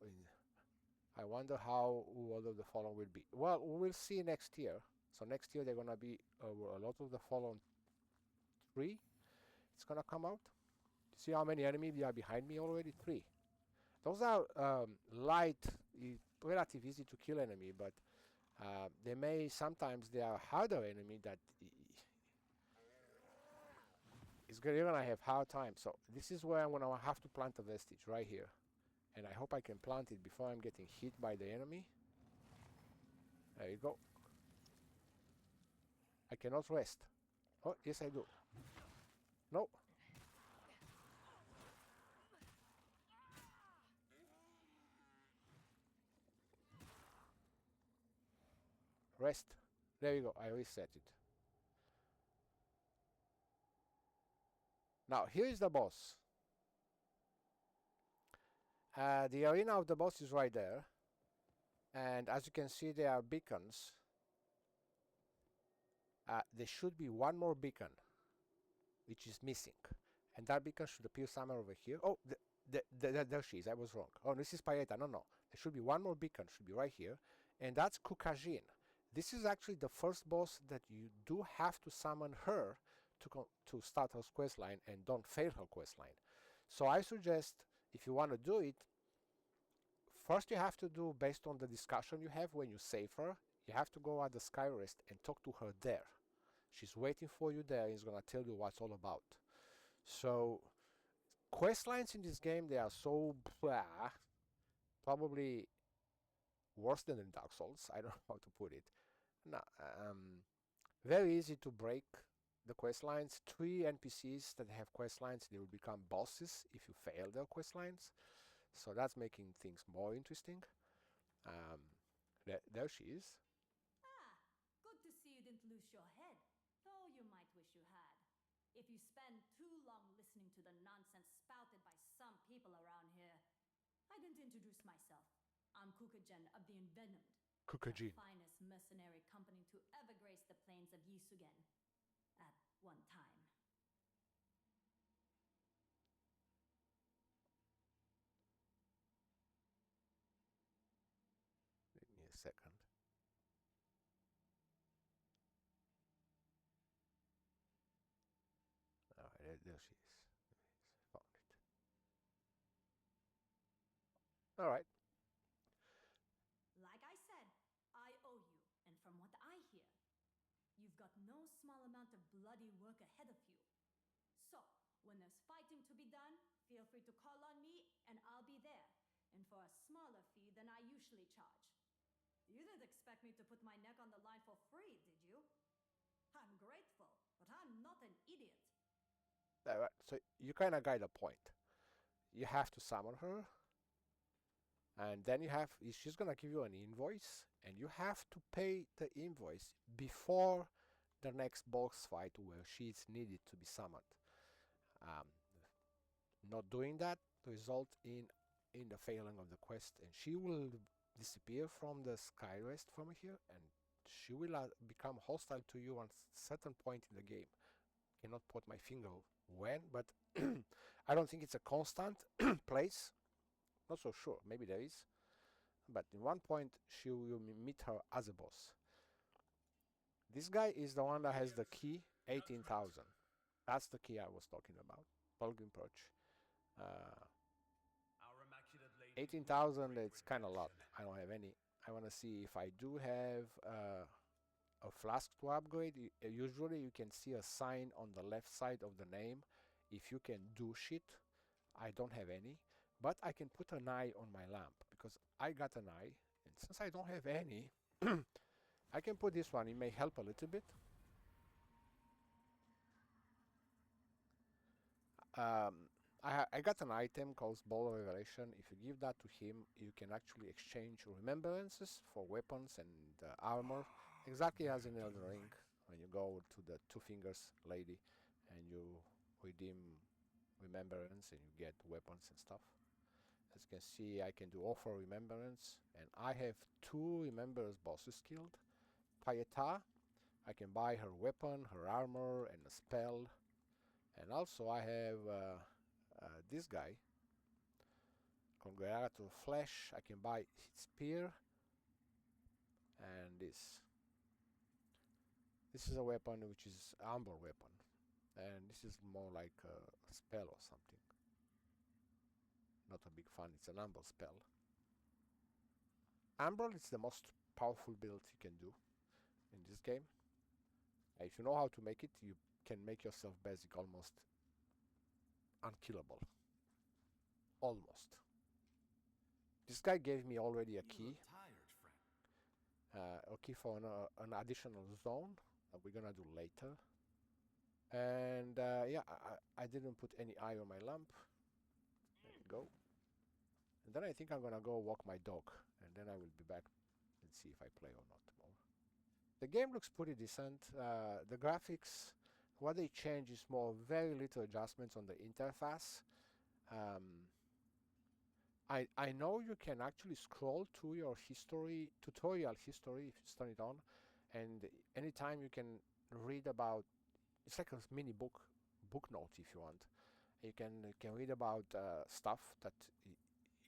I wonder how all of the Fallen will be. Well, we will see next year. So next year they're gonna be a lot of the Fallen 3. It's gonna come out. See how many enemies are behind me already? 3. Those are light, relatively easy to kill enemy, but they may sometimes they are harder enemy that you're gonna have hard time. So this is where I'm gonna have to plant a vestige right here, and I hope I can plant it before I'm getting hit by the enemy. There you go. I cannot rest. Oh, yes I do. No. Rest. There you go. I reset it. Now here is the boss. The arena of the boss is right there, and as you can see, there are beacons. There should be one more beacon, which is missing, and that beacon should appear somewhere over here. Oh, there she is. I was wrong. Oh, this is Paeta. No, there should be one more beacon. Should be right here, and that's Kukajin. This is actually the first boss that you do have to summon her to start her quest line and don't fail her quest line. So I suggest, if you want to do it, first you have to do based on the discussion you have when you save her. You have to go at the Skyrest and talk to her there. She's waiting for you there and is gonna tell you what's all about. So quest lines in this game, they are so blah, probably worse than in Dark Souls. I don't know how to put it. No, very easy to break the quest lines. 3 NPCs that have quest lines, they will become bosses if you fail their quest lines. So that's making things more interesting. There she is. Ah, good to see you didn't lose your head, though you might wish you had. If you spend too long listening to the nonsense spouted by some people around here. I didn't introduce myself. I'm Kukagen of the Envenomed, Kukagen. the finest mercenary company to ever grace the plains of Yisugen. At one time. Give me a second. There she is. Found it. All right. Like I said, I owe you, and from what I hear, you've got no small amount of bloody work ahead of you. So, when there's fighting to be done, feel free to call on me, and I'll be there, and for a smaller fee than I usually charge. You didn't expect me to put my neck on the line for free, did you? I'm grateful, but I'm not an idiot. All right. So you kind of got a point. You have to summon her, and then she's gonna give you an invoice, and you have to pay the invoice before the next boss fight where she's needed to be summoned. Not doing that result in the failing of the quest, and she will disappear from the Skyrest from here, and she will become hostile to you at certain point in the game. Cannot put my finger when, but I don't think it's a constant place. Not so sure. Maybe there is, but in one point she will meet her as a boss. This guy is the one that has the key 18,000. That's the key I was talking about. Pilgrim Perch. 18,000, it's kind of a lot. I don't have any. I want to see if I do have a flask to upgrade. Usually you can see a sign on the left side of the name if you can do shit. I don't have any, but I can put an eye on my lamp because I got an eye, and since I don't have any, I can put this one. It may help a little bit. I got an item called Ball of Revelation. If you give that to him, you can actually exchange remembrances for weapons and armor, exactly as in Elden Ring, when you go to the Two Fingers lady and you redeem remembrance and you get weapons and stuff. As you can see, I can do offer remembrance, and I have 2 remembrance bosses killed. Payeta, I can buy her weapon, her armor, and a spell. And also I have this guy, Congregator Flesh. I can buy his spear and this. This is a weapon which is amber weapon, and this is more like a spell or something. Not a big fan. It's an amber spell. Amber is the most powerful build you can do in this game. If you know how to make it, you can make yourself basic almost unkillable. Almost. This guy gave me already a key. A key for an additional zone that we're gonna do later. And yeah, I didn't put any eye on my lamp. There you go. And then I think I'm gonna go walk my dog, and then I will be back and see if I play or not more. The game looks pretty decent. The graphics, what they change is more very little adjustments on the interface. I know you can actually scroll to your history, tutorial history, if you turn it on, and anytime you can read about, it's like a mini book notes if you want. You can read about stuff that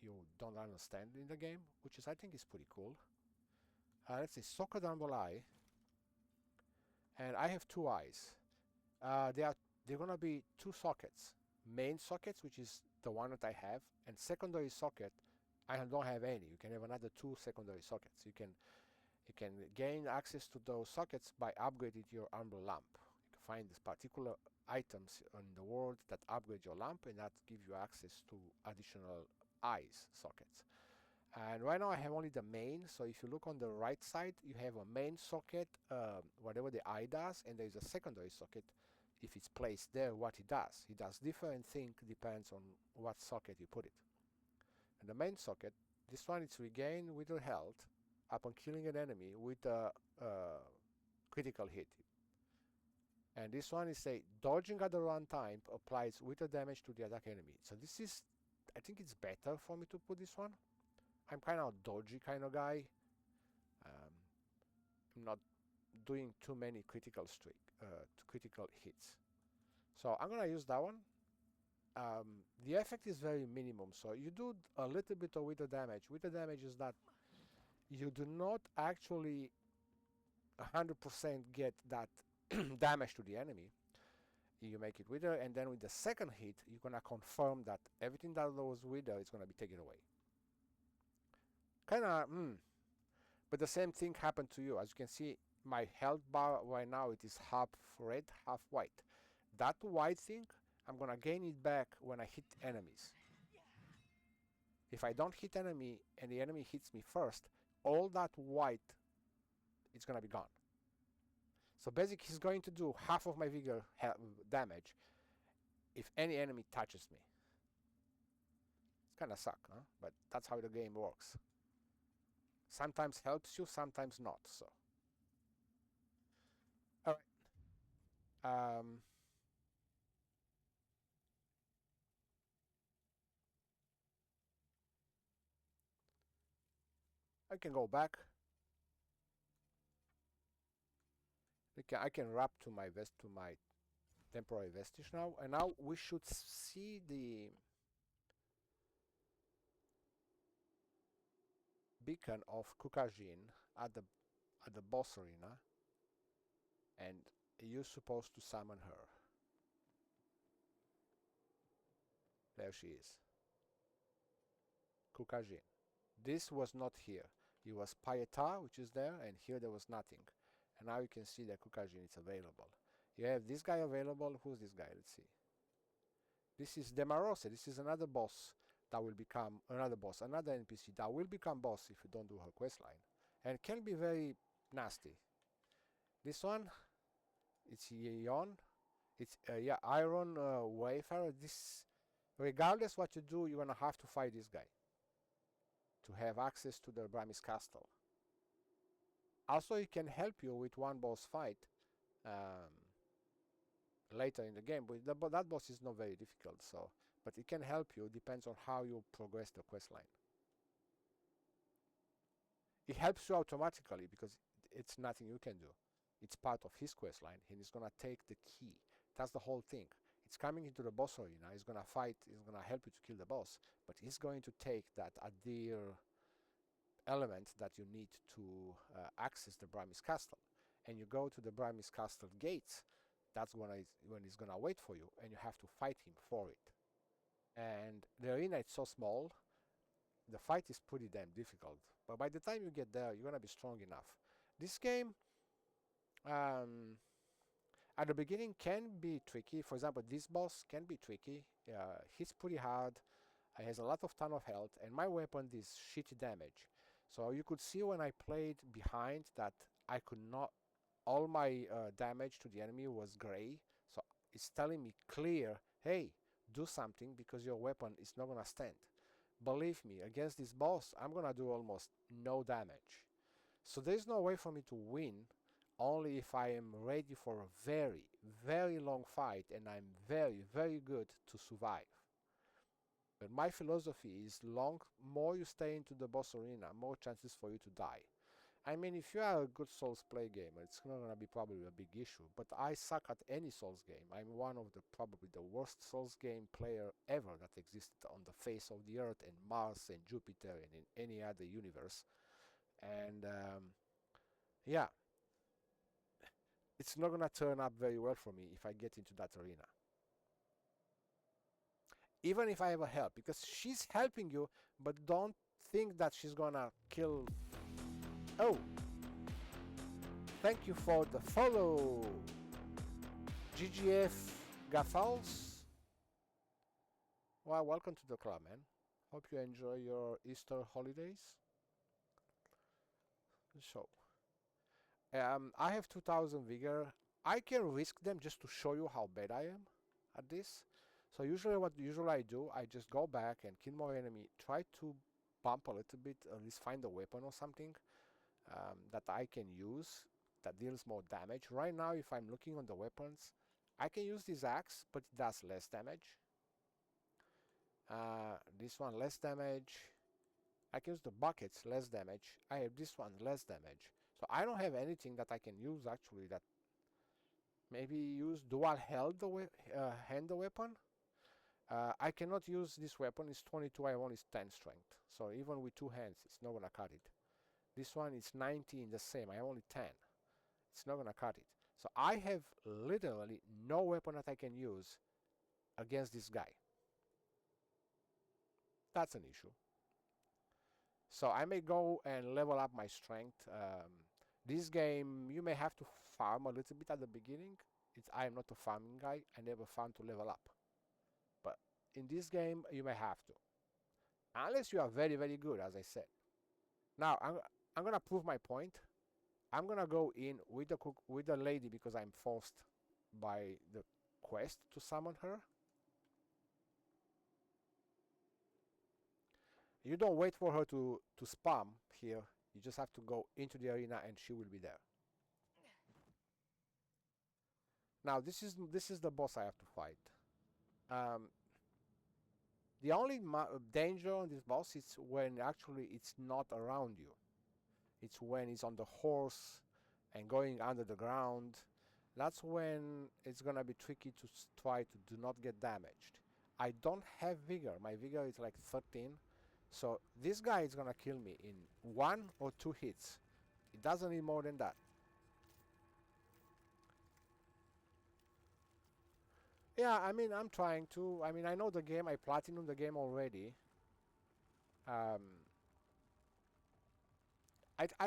you don't understand in the game, which is I think is pretty cool. Let's see, Soccer Dambolai, and I have 2 eyes. They're gonna be two sockets. Main sockets, which is the one that I have, and secondary socket, I don't have any. You can have another two secondary sockets. You can gain access to those sockets by upgrading your umber lamp. You can find these particular items in the world that upgrade your lamp, and that give you access to additional eyes sockets. And right now I have only the main, so if you look on the right side, you have a main socket, whatever the eye does, and there's a secondary socket. If it's placed there, what it does. It does different things, depends on what socket you put it. And the main socket, this one is regain with your health upon killing an enemy with a critical hit. And this one is a dodging at the runtime applies with a damage to the attack enemy. So this is, I think it's better for me to put this one. I'm kind of dodgy kind of guy. I'm not doing too many critical critical hits. So I'm gonna use that one. The effect is very minimum, so you do a little bit of with the damage. With the damage is that you do not actually 100% get that damage to the enemy. You make it wither, and then with the second hit, you're gonna confirm that everything that was wither is gonna be taken away. Kinda, but the same thing happened to you. As you can see, my health bar right now, it is half red, half white. That white thing, I'm gonna gain it back when I hit enemies. If I don't hit enemy and the enemy hits me first, all that white is gonna be gone. So basically he's going to do half of my vigor damage if any enemy touches me. It's kinda suck, huh? But that's how the game works. Sometimes helps you, sometimes not, so. Alright. I can go back. I can wrap to my temporary vestige now, and now we should see the beacon of Kukajin at the boss arena, and you're supposed to summon her. There she is. Kukajin. This was not here. It was Paeta, which is there, and here there was nothing. And now you can see that Kukajin is available. You have this guy available. Who's this guy? Let's see. This is Demarose. This is another boss that will become another boss, another NPC that will become boss if you don't do her questline, and can be very nasty. This one, it's Yeon. It's yeah, Iron Wayfarer. This, regardless what you do, you're gonna have to fight this guy to have access to the Bramis Castle. Also, it can help you with one boss fight later in the game, but that boss is not very difficult. So, but it can help you. Depends on how you progress the quest line. It helps you automatically because it's nothing you can do. It's part of his quest line, and he's gonna take the key. That's the whole thing. It's coming into the boss arena. He's gonna fight. He's gonna help you to kill the boss, but he's going to take that Adir element that you need to access the Bramis Castle, and you go to the Bramis Castle gates. That's when he's gonna wait for you, and you have to fight him for it. And the arena is so small, the fight is pretty damn difficult. But by the time you get there, you're gonna be strong enough. This game, at the beginning, can be tricky. For example, this boss can be tricky. He's pretty hard. He has a lot of ton of health, and my weapon is shitty damage. So you could see when I played behind that I could not. All my damage to the enemy was gray. So it's telling me clear, hey, do something because your weapon is not gonna stand. Believe me, against this boss, I'm gonna do almost no damage. So there's no way for me to win, only if I am ready for a very, very long fight and I'm very, very good to survive. But my philosophy is more you stay into the boss arena, more chances for you to die. I mean, if you are a good Souls play gamer, it's not gonna be probably a big issue, but I suck at any Souls game. I'm one of probably the worst Souls game player ever that existed on the face of the earth, and Mars and Jupiter and in any other universe. And yeah, it's not gonna turn up very well for me if I get into that arena. Even if I have a help, because she's helping you, but don't think that she's gonna kill. Oh, thank you for the follow, GGF Gaffals. Well, welcome to the club, man. Hope you enjoy your Easter holidays. So, I have 2000 vigor. I can risk them just to show you how bad I am at this. So usually what I do, I just go back and kill more enemy, try to bump a little bit, at least find a weapon or something that I can use that deals more damage. Right now, if I'm looking on the weapons, I can use this axe, but it does less damage. This one less damage. I can use the buckets, less damage. I have this one, less damage. So I don't have anything that I can use actually that maybe use dual hand the weapon. I cannot use this weapon, it's 22, I have only 10 strength. So even with two hands, it's not gonna cut it. This one is 19, the same, I have only 10. It's not gonna cut it. So I have literally no weapon that I can use against this guy. That's an issue. So I may go and level up my strength. This game, you may have to farm a little bit at the beginning. I am not a farming guy. I never farm to level up. But in this game, you may have to. Unless you are very, very good, as I said. Now, I'm going to prove my point. I'm going to go in with the lady because I'm forced by the quest to summon her. You don't wait for her to spam here. You just have to go into the arena and she will be there. Now this is the boss I have to fight. The only danger on this boss is when actually it's not around you. It's when it's on the horse and going under the ground. That's when it's gonna be tricky to try to do not get damaged. I don't have vigor. My vigor is like 13. So this guy is gonna kill me in 1 or 2 hits. It doesn't need more than that. Yeah, I mean, I'm trying to. I mean, I know the game. I platinum the game already. I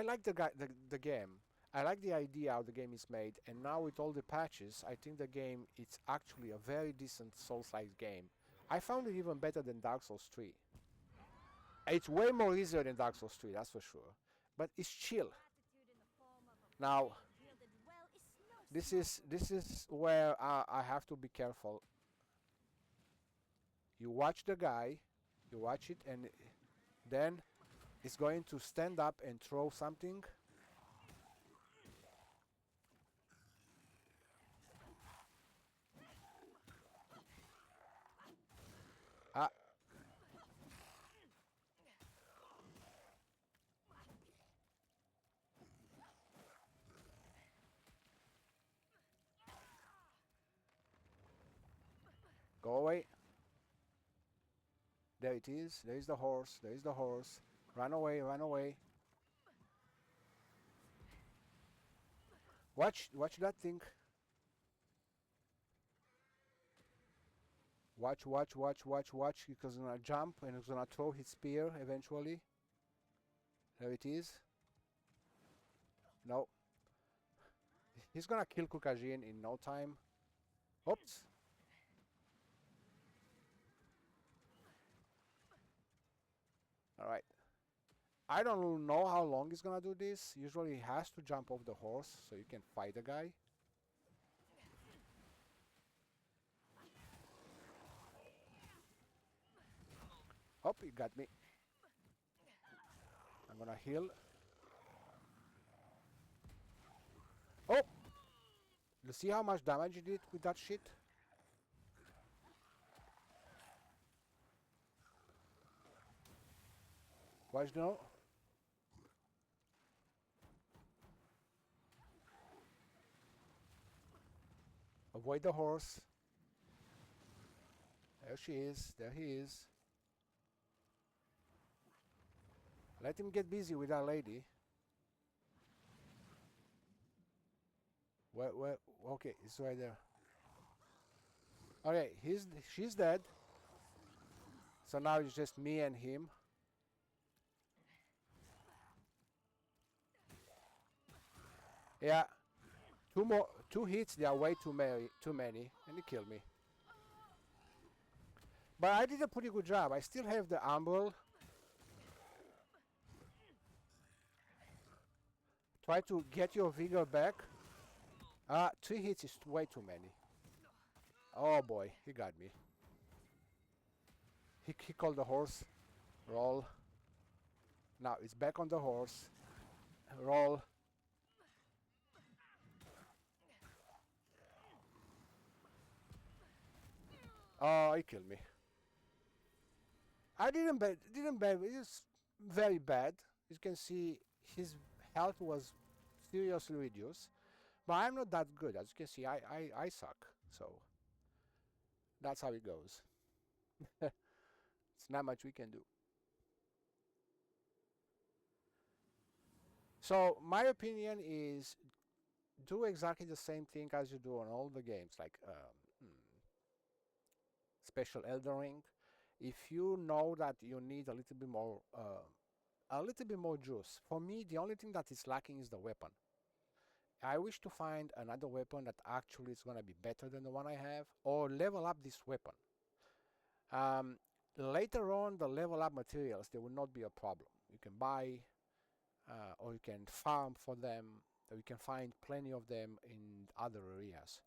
like the game. I like the idea how the game is made, and now with all the patches, I think the game it's actually a very decent Souls-like game. I found it even better than Dark Souls 3. It's way more easier than Dark Souls 3, that's for sure. But it's chill. Now, this is where I have to be careful. You watch the guy, you watch it, and then it's going to stand up and throw something. Go away. There it is. There is the horse. There is the horse. Run away, run away. Watch that thing. Watch, because he's gonna jump and he's gonna throw his spear eventually. There it is. No. He's gonna kill Kukajin in no time. Oops. Alright. I don't know how long he's gonna do this. Usually he has to jump off the horse so you can fight the guy. Oh, he got me. I'm gonna heal. Oh! You see how much damage he did with that shit? Watch now. Avoid the horse. There she is. There he is. Let him get busy with that lady. Where? Okay, it's right there. Okay, she's dead. So now it's just me and him. Yeah, two hits. They are way too many, and he killed me. But I did a pretty good job. I still have the umbrel. Try to get your vigor back. 3 hits is way too many. Oh boy, he got me. He called the horse. Roll. Now it's back on the horse. Roll. Oh, he killed me. I didn't bad. It was very bad. You can see his health was seriously reduced. But I'm not that good. As you can see, I suck. So that's how it goes. It's not much we can do. So my opinion is do exactly the same thing as you do on all the games, like Special Elden Ring. If you know that you need a little bit more juice. For me, the only thing that is lacking is the weapon. I wish to find another weapon that actually is going to be better than the one I have, or level up this weapon. Later on, the level up materials, they will not be a problem. You can buy or you can farm for them, or you can find plenty of them in other areas.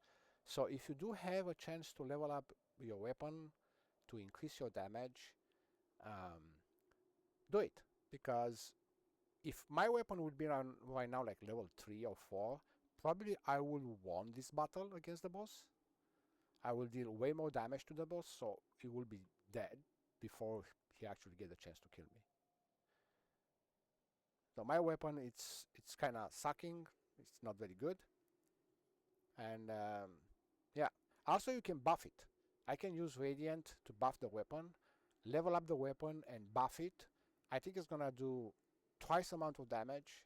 So if you do have a chance to level up your weapon to increase your damage, do it. Because if my weapon would be right now like level 3 or 4, probably I will won this battle against the boss. I will deal way more damage to the boss, so he will be dead before he actually get a chance to kill me. So my weapon, it's kind of sucking. It's not very good. And yeah, also you can buff it. I can use Radiant to buff the weapon, level up the weapon and buff it. I think it's gonna do twice the amount of damage,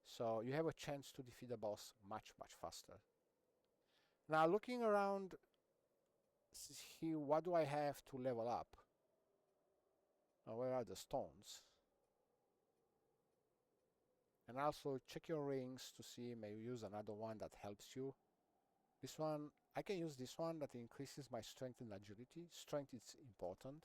so you have a chance to defeat the boss much faster. Now looking around, see what do I have to level up. Now where are the stones? And also check your rings to see, maybe use another one that helps you. This one, I can use this one that increases my strength and agility. Strength is important.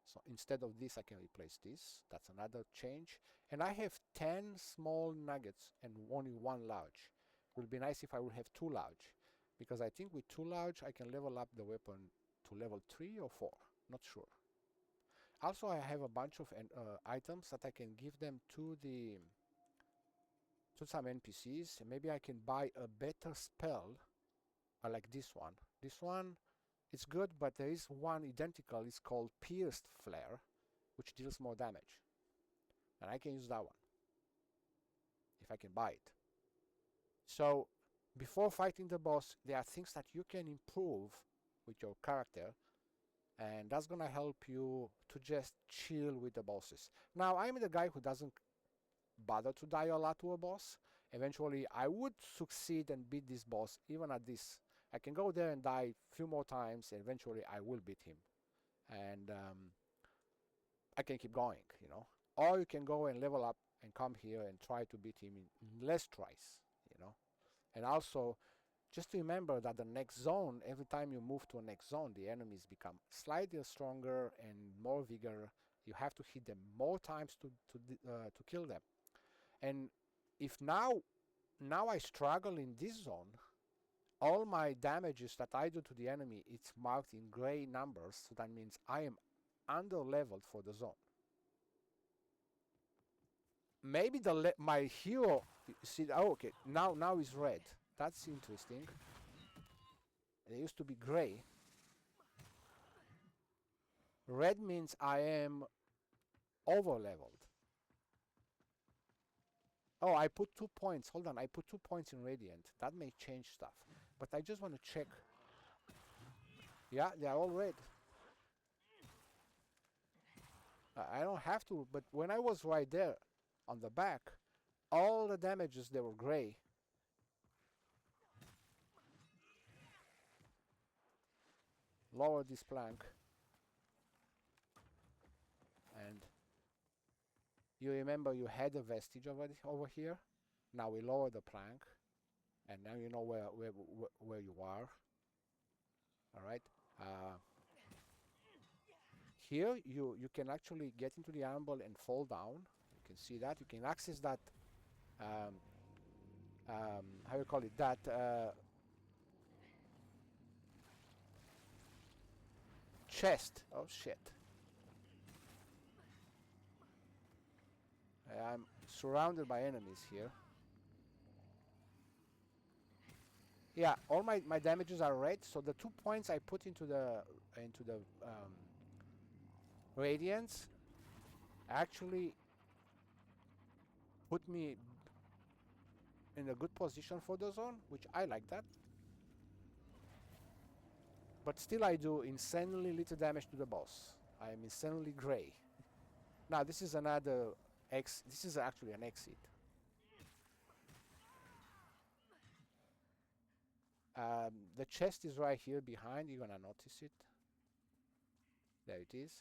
So instead of this, I can replace this. That's another change. And I have 10 small nuggets and only 1 large. It would be nice if I would have 2 large. Because I think with 2 large, I can level up the weapon to level 3 or 4. Not sure. Also, I have a bunch of items that I can give them to some NPCs. And maybe I can buy a better spell like this one. This one, it's good, but there is one identical. It's called Pierced Flare, which deals more damage. And I can use that one if I can buy it. So before fighting the boss, there are things that you can improve with your character, and that's gonna help you to just chill with the bosses. Now, I'm the guy who doesn't bother to die a lot to a boss. Eventually, I would succeed and beat this boss even at this. I can go there and die a few more times, and eventually I will beat him. And I can keep going, you know. Or you can go and level up and come here and try to beat him in less tries, you know. And also, just remember that the next zone, every time you move to a next zone, the enemies become slightly stronger and more vigor. You have to hit them more times to kill them. And if now I struggle in this zone, all my damages that I do to the enemy, it's marked in gray numbers, so that means I am under leveled for the zone. Maybe my hero, see, oh, okay, now is red. That's interesting. It used to be gray. Red means I am over leveled. Oh, I put 2 points. Hold on, I put 2 points in Radiant. That may change stuff. But I just want to check. Yeah, they are all red. I don't have to, but when I was right there on the back, all the damages, they were gray. lower this plank, and you remember you had a vestige over here. Now we lower the plank, and now you know where you are. All right. Here you can actually get into the anvil and fall down. You can see that. You can access that. How you call it? That chest. Oh shit! I'm surrounded by enemies here. Yeah, all my damages are red, so the 2 points I put into the radiance actually put me in a good position for the zone, which I like that. But still I do insanely little damage to the boss. I am insanely gray. Now this is another this is actually an exit. The chest is right here behind. You're gonna notice it. There it is.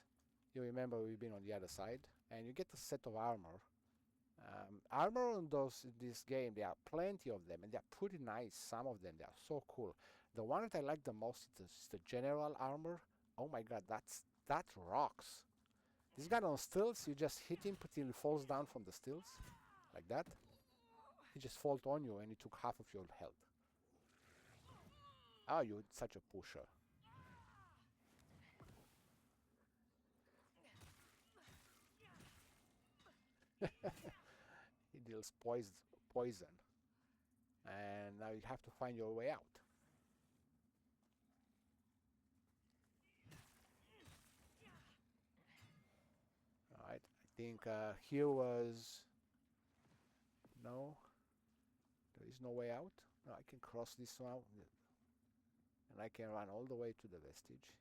You remember we've been on the other side, and you get a set of armor. Armor on this game, there are plenty of them, and they're pretty nice. Some of them, they are so cool. The one that I like the most is the general armor. Oh my god, that rocks. This guy on stilts, you just hit him until he falls down from the stilts, like that. He just falls on you, and he took half of your health. Oh, you're such a pusher. He deals poison. And now you have to find your way out. Alright, I think here was... No. There is no way out. No, I can cross this now. And I can run all the way to the vestige.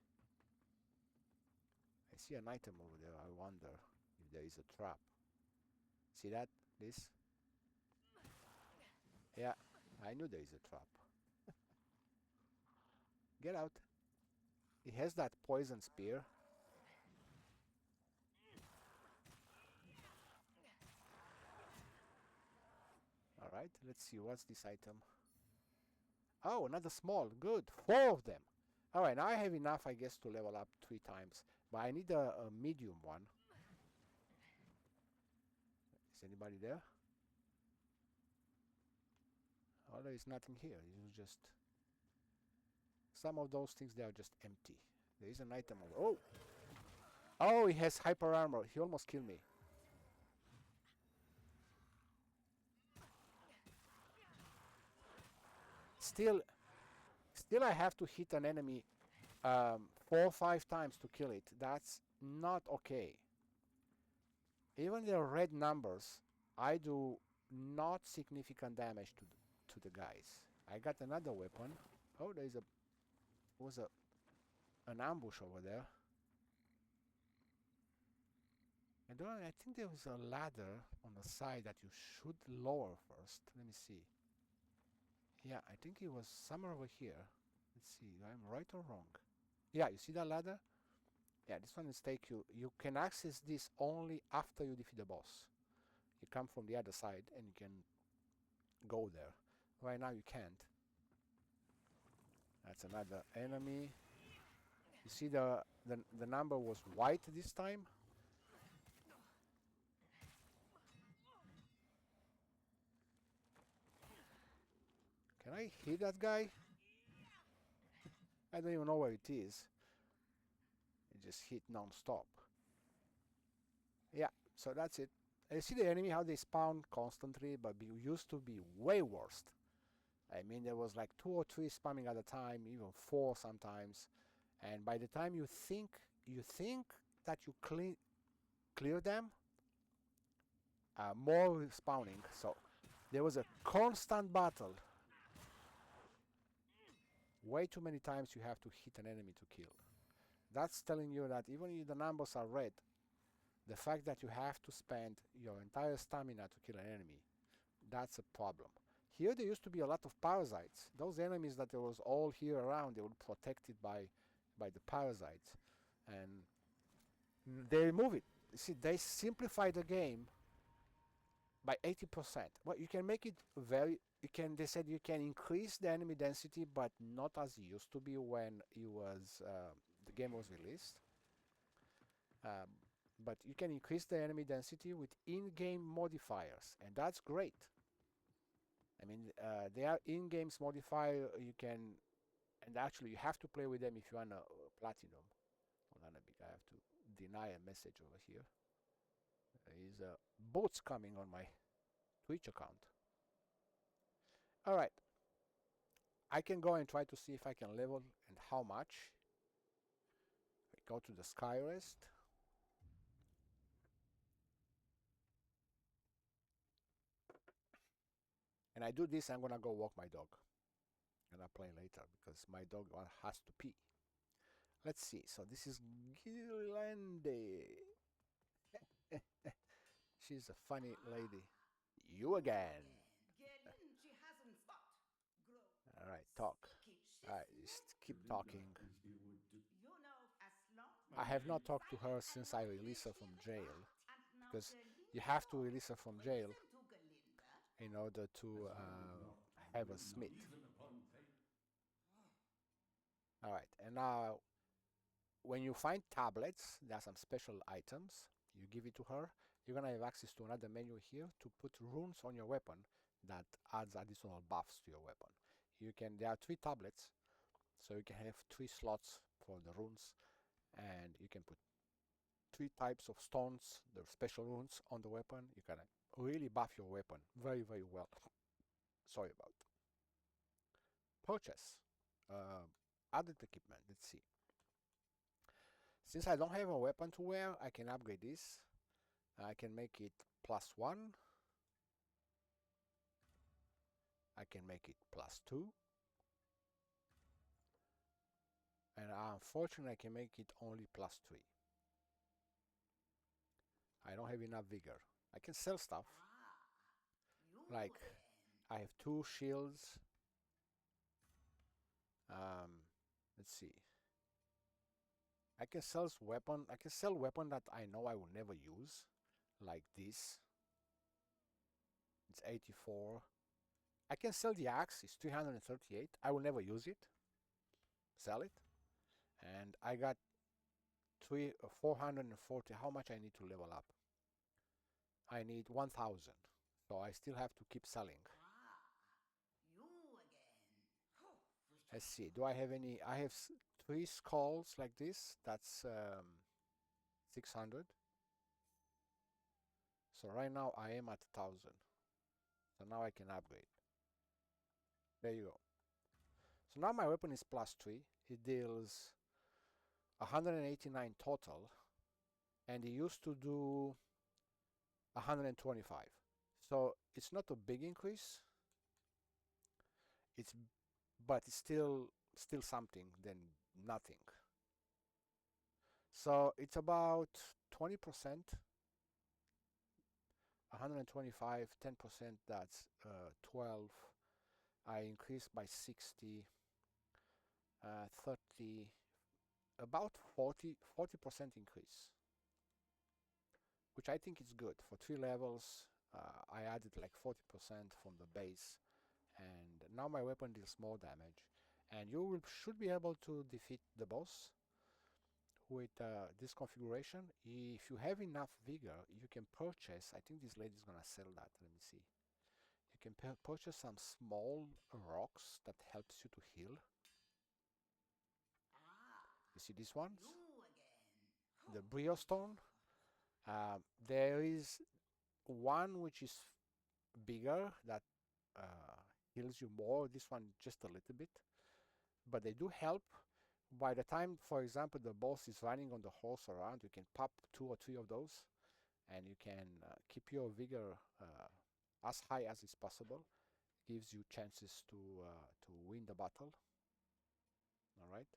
I see an item over there. I wonder if there is a trap. See that? This? Yeah, I knew there is a trap. Get out. It has that poison spear. Alright, let's see. What's this item? Oh, another small. Good. 4 of them. Alright, now I have enough, I guess, to level up 3 times. But I need a medium one. Is anybody there? Oh, there is nothing here. It's just... Some of those things, they are just empty. There is an item over... Oh! Oh, he has hyper armor. He almost killed me. Still I have to hit an enemy 4 or 5 times to kill it. That's not okay. Even the red numbers, I do not significant damage to the guys. I got another weapon. Oh, was an ambush over there. I think there was a ladder on the side that you should lower first. Let me see. Yeah, I think it was somewhere over here. Let's see, I'm right or wrong? Yeah, you see that ladder? Yeah, this one is you can access this only after you defeat the boss. You come from the other side and you can go there. Right now you can't. That's another enemy. You see the number was white this time? Can I hit that guy? I don't even know where it is. It just hit non-stop. Yeah, so that's it. I see the enemy, how they spawn constantly, but used to be way worse. I mean, there was like 2 or 3 spamming at a time, even 4 sometimes. And by the time you think that you clear them, more spawning. So there was a constant battle. Way too many times you have to hit an enemy to kill. That's telling you that even if the numbers are red, the fact that you have to spend your entire stamina to kill an enemy, that's a problem. Here there used to be a lot of parasites. Those enemies that there was all here around, they were protected by by the parasites, and they remove it. You see, they simplify the game by 80%. Well, you can make it very. You can. They said you can increase the enemy density, but not as it used to be when it was the game was released. Um, but you can increase the enemy density with in-game modifiers, and that's great. I mean, they are in-game modifier. You can, and actually, you have to play with them if you want a platinum. Hold on a bit. I have to deny a message over here. There is bots coming on my Twitch account. All right. I can go and try to see if I can level and how much. We go to the sky rest. And I do this, I'm gonna go walk my dog. And I'll play later because my dog has to pee. Let's see. So this is Gilande. She's a funny lady. You again. All right, talk. All right, just keep talking. I have not talked to her since I released her from jail, because you have to release her from jail in order to have a smith. All right, and now when you find tablets, there are some special items. You give it to her. You're gonna have access to another menu here to put runes on your weapon that adds additional buffs to your weapon. You can. There are 3 tablets, so you can have 3 slots for the runes, and you can put 3 types of stones, the special runes on the weapon. You can really buff your weapon very, very well. Sorry about purchase. Added equipment. Let's see. Since I don't have a weapon to wear, I can upgrade this. I can make it +1. I can make it +2. And unfortunately, I can make it only +3. I don't have enough vigor. I can sell stuff. Like, I have 2 shields. Let's see. I can sell weapon that I know I will never use, like this. It's 84. I can sell the axe. It's 338. I will never use it. Sell it. And I got 440. How much I need to level up? I need 1,000. So I still have to keep selling. Let's see. Do I have any? I have 3 skulls like this. That's 600. So right now I am at 1,000. So now I can upgrade. There you go. So now my weapon is +3. It deals 189 total, and it used to do 125. So it's not a big increase. But it's still something than nothing. So it's about 20%. 125, 10%, that's 12. I increased by 60, 30, about 40% increase, which I think is good. For 3 levels, I added like 40% from the base, and now my weapon deals more damage. And you should be able to defeat the boss with this configuration. If you have enough vigor, you can purchase, I think this lady's gonna sell that, let me see. You can purchase some small rocks that helps you to heal. You see these ones? The Brio Stone. There is one which is bigger that heals you more. This one just a little bit, but they do help. By the time, for example, the boss is running on the horse around, you can pop 2 or 3 of those, and you can keep your vigor as high as is possible. Gives you chances to win the battle. All right,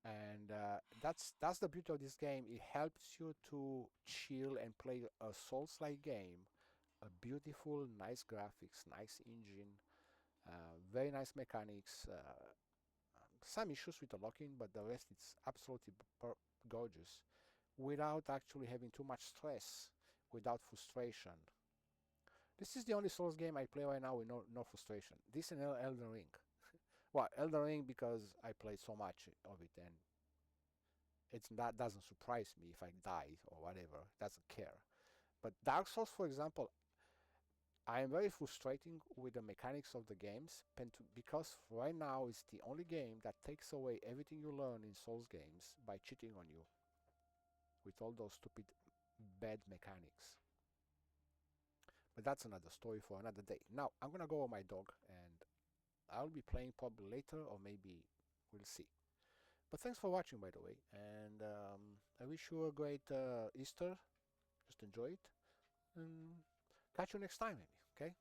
and that's the beauty of this game. It helps you to chill and play a Souls-like game. A beautiful, nice graphics, nice engine, very nice mechanics. some issues with the locking, but the rest it's absolutely gorgeous without actually having too much stress, without frustration. This is the only Souls game I play right now with no frustration. This and Elden Ring. Well, Elden Ring because I played so much of it, and that doesn't surprise me if I die or whatever. Doesn't care. But Dark Souls, for example, I am very frustrating with the mechanics of the games because right now it's the only game that takes away everything you learn in Souls games by cheating on you with all those stupid bad mechanics. But that's another story for another day. Now I'm gonna go with my dog and I'll be playing probably later or maybe we'll see. But thanks for watching, by the way, and I wish you a great Easter. Just enjoy it and catch you next time, maybe. Okay?